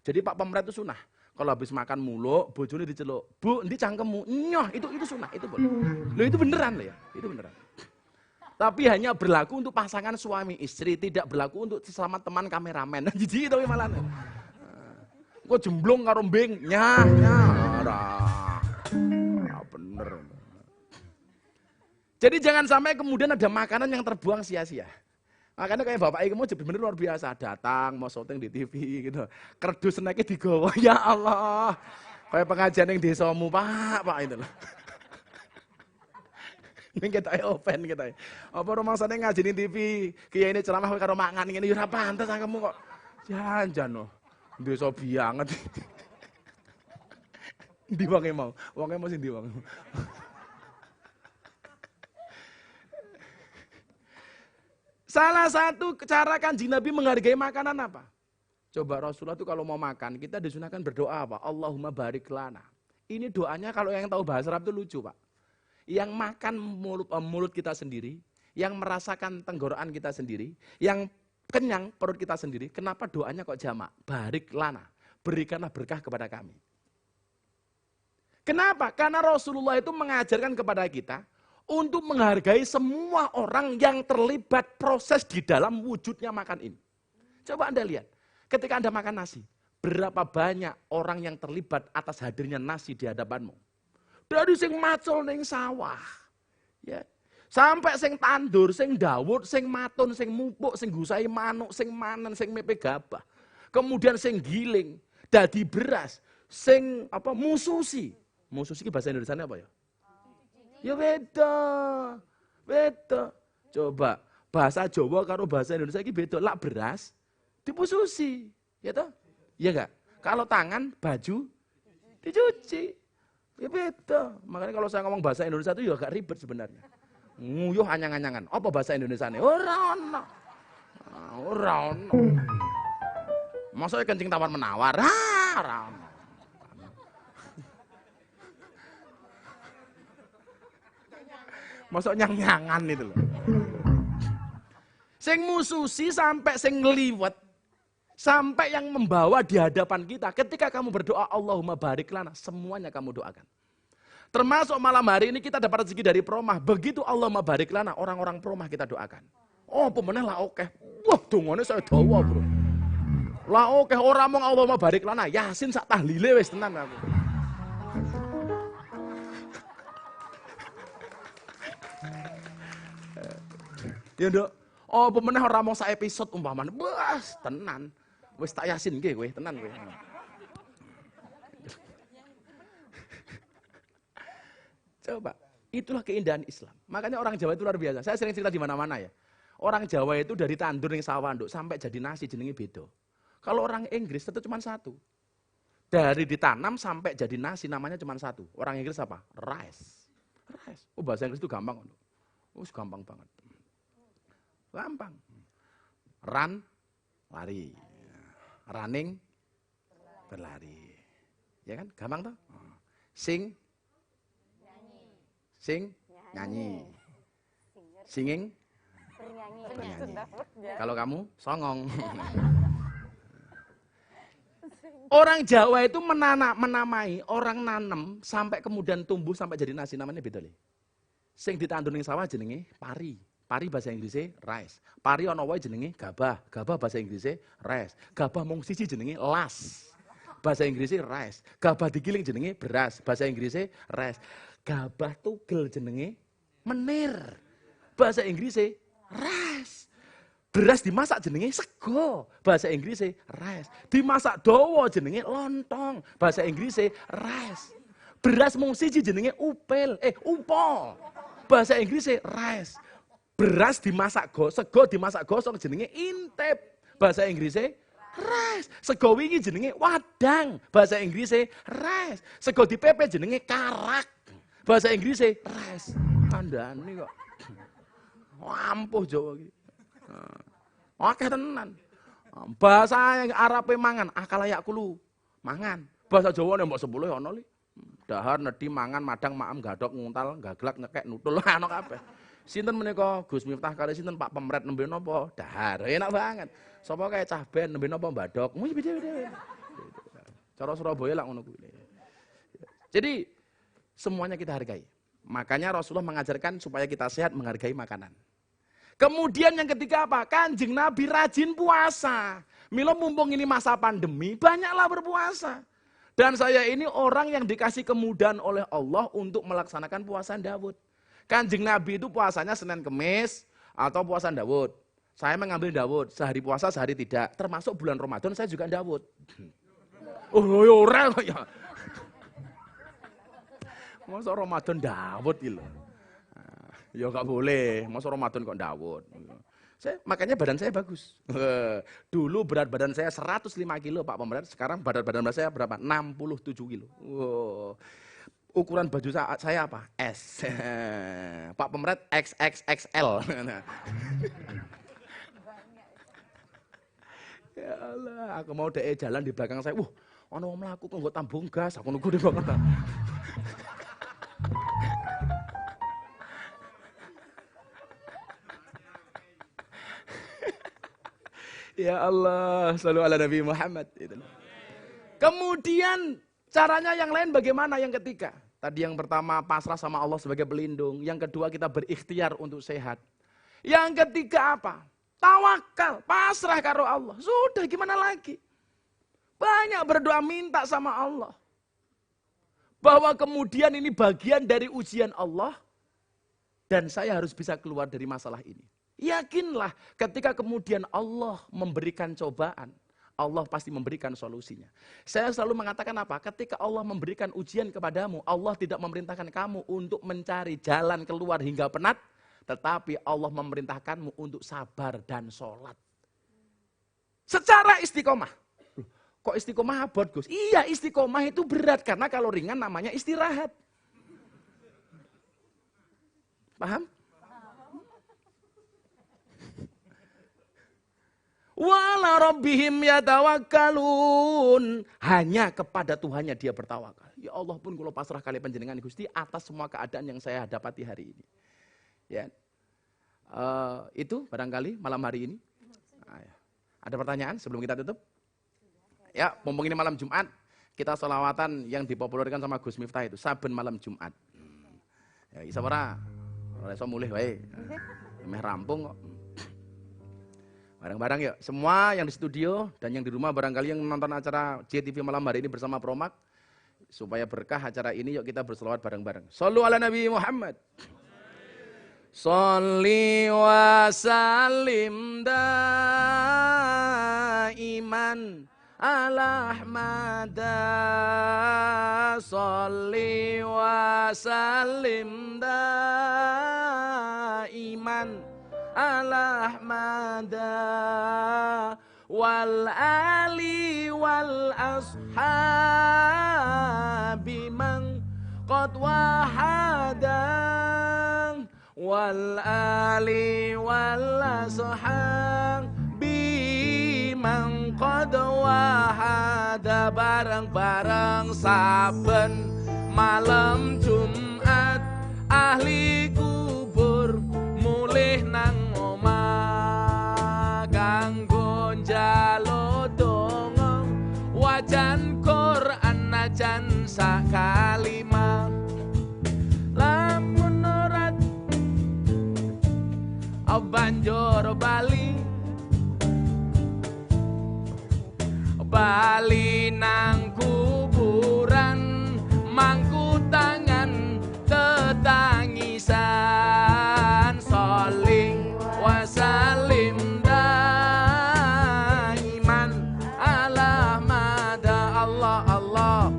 Jadi Pak Pemerintah itu sunah. Kalau habis makan muluk, bojone diceluk. Bu, endi cangkemmu? Nyoh, itu sunah, itu boleh. Loh itu beneran loh ya, itu beneran. Tapi hanya berlaku untuk pasangan suami istri, tidak berlaku untuk sesama teman kameramen. Jadi itu malah. Kok jemblong karo mbing, nyah. Bener. Jadi jangan sampai kemudian ada makanan yang terbuang sia-sia. Makanya kayak bapak ibu bener luar biasa, datang mau syuting di TV gitu. Kerdus snacknya digawa, ya Allah. Kayak pengajian yang desamu, Pak itu loh. Ini kita open kita. Apa rumangsane ngajeni TV, kiai ini ceramah karo mangan ngene ya ora pantes kamu kok. Jangan loh. Desa banget. Ndi wonge mau? Wonge mau sing ndi wong. Salah satu cara Kanjeng Nabi menghargai makanan apa? Coba Rasulullah itu kalau mau makan, kita disunahkan berdoa apa? Allahumma barik lana. Ini doanya kalau yang tahu bahasa Arab itu lucu, Pak. Yang makan mulut kita sendiri, yang merasakan tenggorokan kita sendiri, yang kenyang perut kita sendiri, kenapa doanya kok jamak? Barik lana, berikanlah berkah kepada kami. Kenapa? Karena Rasulullah itu mengajarkan kepada kita untuk menghargai semua orang yang terlibat proses di dalam wujudnya makan ini. Coba Anda lihat, ketika Anda makan nasi, berapa banyak orang yang terlibat atas hadirnya nasi di hadapanmu? Dari sing macul ning sawah, ya. Sampai sing tandur, sing dawur, sing matun, sing mupuk, sing gusai manuk, sing manen, sing mepe gabah. Kemudian sing giling, dadi beras, sing mususi. Mususi ki bahasa Indonesia apa ya? Ya beda. Coba bahasa Jawa karo bahasa Indonesia ki beda. Lak beras dipususi, ya toh? Iya enggak? Kalau tangan, baju dicuci. Ya beda. Makanya kalau saya ngomong bahasa Indonesia itu ya agak ribet sebenarnya. Nguyuh anyang-anyangan. Apa bahasa Indonesia ini? Ora ono. Maksudnya kencing tawar menawar. Maksudnya nyangan itu loh. Sing mususi sampai sing ngeliwet, sampai yang membawa di hadapan kita. Ketika kamu berdoa Allahumma barik lana, semuanya kamu doakan. Termasuk malam hari ini kita dapat rezeki dari promah. Begitu Allahumma barik lana, orang-orang promah kita doakan. Oh pemenang lah oke. Wah dungane saya dawa bro. Lah oke orang mau Allahumma barik lana, Yasin sak tahlile wis tenan aku. Ya nduk. Oh pemenang orang mau sak episode umpamane. Bas tenan. Wis tak Yasin nggih kowe, tenan kowe. Coba, itulah keindahan Islam. Makanya orang Jawa itu luar biasa. Saya sering cerita di mana-mana ya. Orang Jawa itu dari tandur yang sawah nduk sampai jadi nasi jenenge beda. Kalau orang Inggris itu cuma satu. Dari ditanam sampai jadi nasi namanya cuma satu. Orang Inggris apa? Rice. Rice. Oh bahasa Inggris itu gampang. Oh gampang banget. Gampang. Run, lari. Running, berlari. Ya kan? Gampang toh? Sing, sing, nyanyi. Singing, bernyanyi. Kalau kamu, songong. Orang Jawa itu menamai, orang nanem sampai kemudian tumbuh sampai jadi nasi namanya beda nih. Sing ditandur ning sawah jenenge pari. Pari bahasa Inggrisnya rice. Pari ana wae jenenge gabah. Gabah bahasa Inggrisnya rice. Gabah mung siji jenenge las. Bahasa Inggrisnya rice. Gabah digiling jenenge beras. Bahasa Inggrisnya rice. Gabah tugel jenenge menir. Bahasa Inggrisnya rice. Beras dimasak jenenge sego. Bahasa Inggrisnya rice. Dimasak dawa jenenge lontong. Bahasa Inggrisnya rice. Beras mung siji jenenge upel. Upol. Bahasa Inggrisnya rice. Beras dimasak sego dimasak gosong jenenge intip. Bahasa Inggrisnya rice. Sego wingi jenenge wadang. Bahasa Inggrisnya rice. Sego dipepe jenenge karak. Bahasa Inggrisnya rice. Kandhane kok. Ampuh Jawa iki. Akeh tenan. Bahasa Arabe mangan akalayak kulu. Mangan. Bahasa Jawa nek mbok 10 ana li. Dahar nedi mangan madang maem gadok nguntal gaglak nyekek nutul ana kabeh. Sinten menika Gus Miftah kali sinten Pak Pemret nembe napa? Dahar. Enak banget. Sapa kae cah ben nembe napa mbadok? Wis beda-beda. Cara Surabaya lak ngono kuwi. Jadi semuanya kita hargai. Makanya Rasulullah mengajarkan supaya kita sehat menghargai makanan. Kemudian yang ketiga apa? Kanjeng Nabi rajin puasa. Mila mumpung ini masa pandemi, banyaklah berpuasa. Dan saya ini orang yang dikasih kemudahan oleh Allah untuk melaksanakan puasa Daud. Kanjeng Nabi itu puasanya Senin Kemis atau puasa Daud. Saya mengambil Daud, sehari puasa sehari tidak. Termasuk bulan Ramadan saya juga Daud. Oh orang ya. Masa Ramadan Daud gitu. Ya gak boleh, masa Ramadan kok Daud. Makanya badan saya bagus. Dulu berat badan saya 105 kilo Pak Pemret, sekarang berat badan saya berapa? 67 kilo. Wow. Ukuran baju saya apa? S. Pak Pemret XXXL. Ya Allah, aku mau dek jalan di belakang saya. Ono wong mlaku kok nggo tambung gas, aku nunggu di belakang. Ya Allah, shallu ala Nabi Muhammad. Kemudian caranya yang lain bagaimana yang ketiga? Tadi yang pertama pasrah sama Allah sebagai pelindung. Yang kedua kita berikhtiar untuk sehat. Yang ketiga apa? Tawakal, pasrah karo Allah. Sudah gimana lagi? Banyak berdoa minta sama Allah. Bahwa kemudian ini bagian dari ujian Allah. Dan saya harus bisa keluar dari masalah ini. Yakinlah ketika kemudian Allah memberikan cobaan, Allah pasti memberikan solusinya. Saya selalu mengatakan apa? Ketika Allah memberikan ujian kepadamu, Allah tidak memerintahkan kamu untuk mencari jalan keluar hingga penat, tetapi Allah memerintahkanmu untuk sabar dan sholat. Secara istiqomah. Kok istiqomah abot Gus? Iya istiqomah itu berat, karena kalau ringan namanya istirahat. Paham? Wala rabbihim yatawakkalun. Hanya kepada Tuhannya dia bertawakal. Ya Allah pun kula pasrah kali panjenengan Gusti atas semua keadaan yang saya dapati hari ini. Ya. Itu barangkali malam hari ini. Ada pertanyaan sebelum kita tutup? Ya, mumpung ini malam Jumat, kita sholawatan yang dipopulerkan sama Gus Miftah itu saben malam Jumat. Ya, isa ora iso mulih wae. Meh rampung kok. Bareng-bareng yuk, semua yang di studio dan yang di rumah barangkali yang nonton acara JTV malam hari ini bersama Promak, supaya berkah acara ini yuk kita berselawat bareng-bareng. Shallu ala Nabi Muhammad. Sholli wa sallim daiman ala Ahmada. Sholli wa sallim daiman ala Ahmada wal ali wal ashabi man qad wahada wal ali wal ashabi man qad wahada. Bareng-bareng saben malam Jumat ahli kubur mulih nang kanggo njaluk donga wajan Quran najan sak kalimah lamun ora banjur bali nang kuburan mangku tangan tetangisan. Sholli wa sallim daiman ala Ahmada. Allah Allah.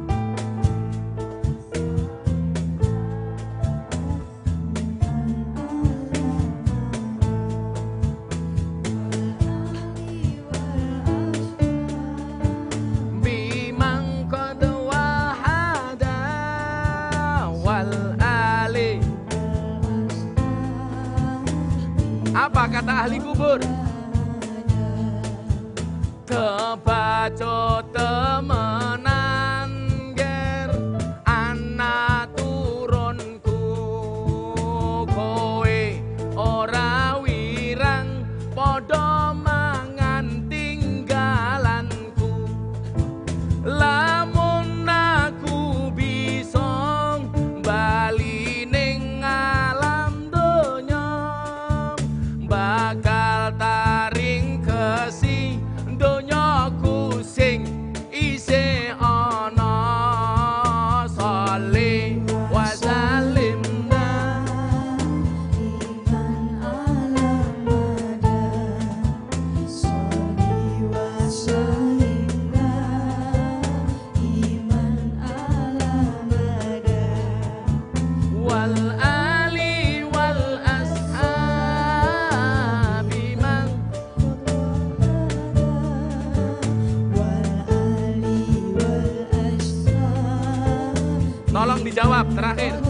Bimang qad wahada wal ali. Apa kata ahli kubur? Kebaco temenan ger anak turunku kowe ora wirang padha mangan tinggalanku. Lamun aku bisa bali ning alam donya bakal taring kesi donyaku sing isih ana. Sholli wa sallim wal ali wal ashabi man. Tolong dijawab terakhir.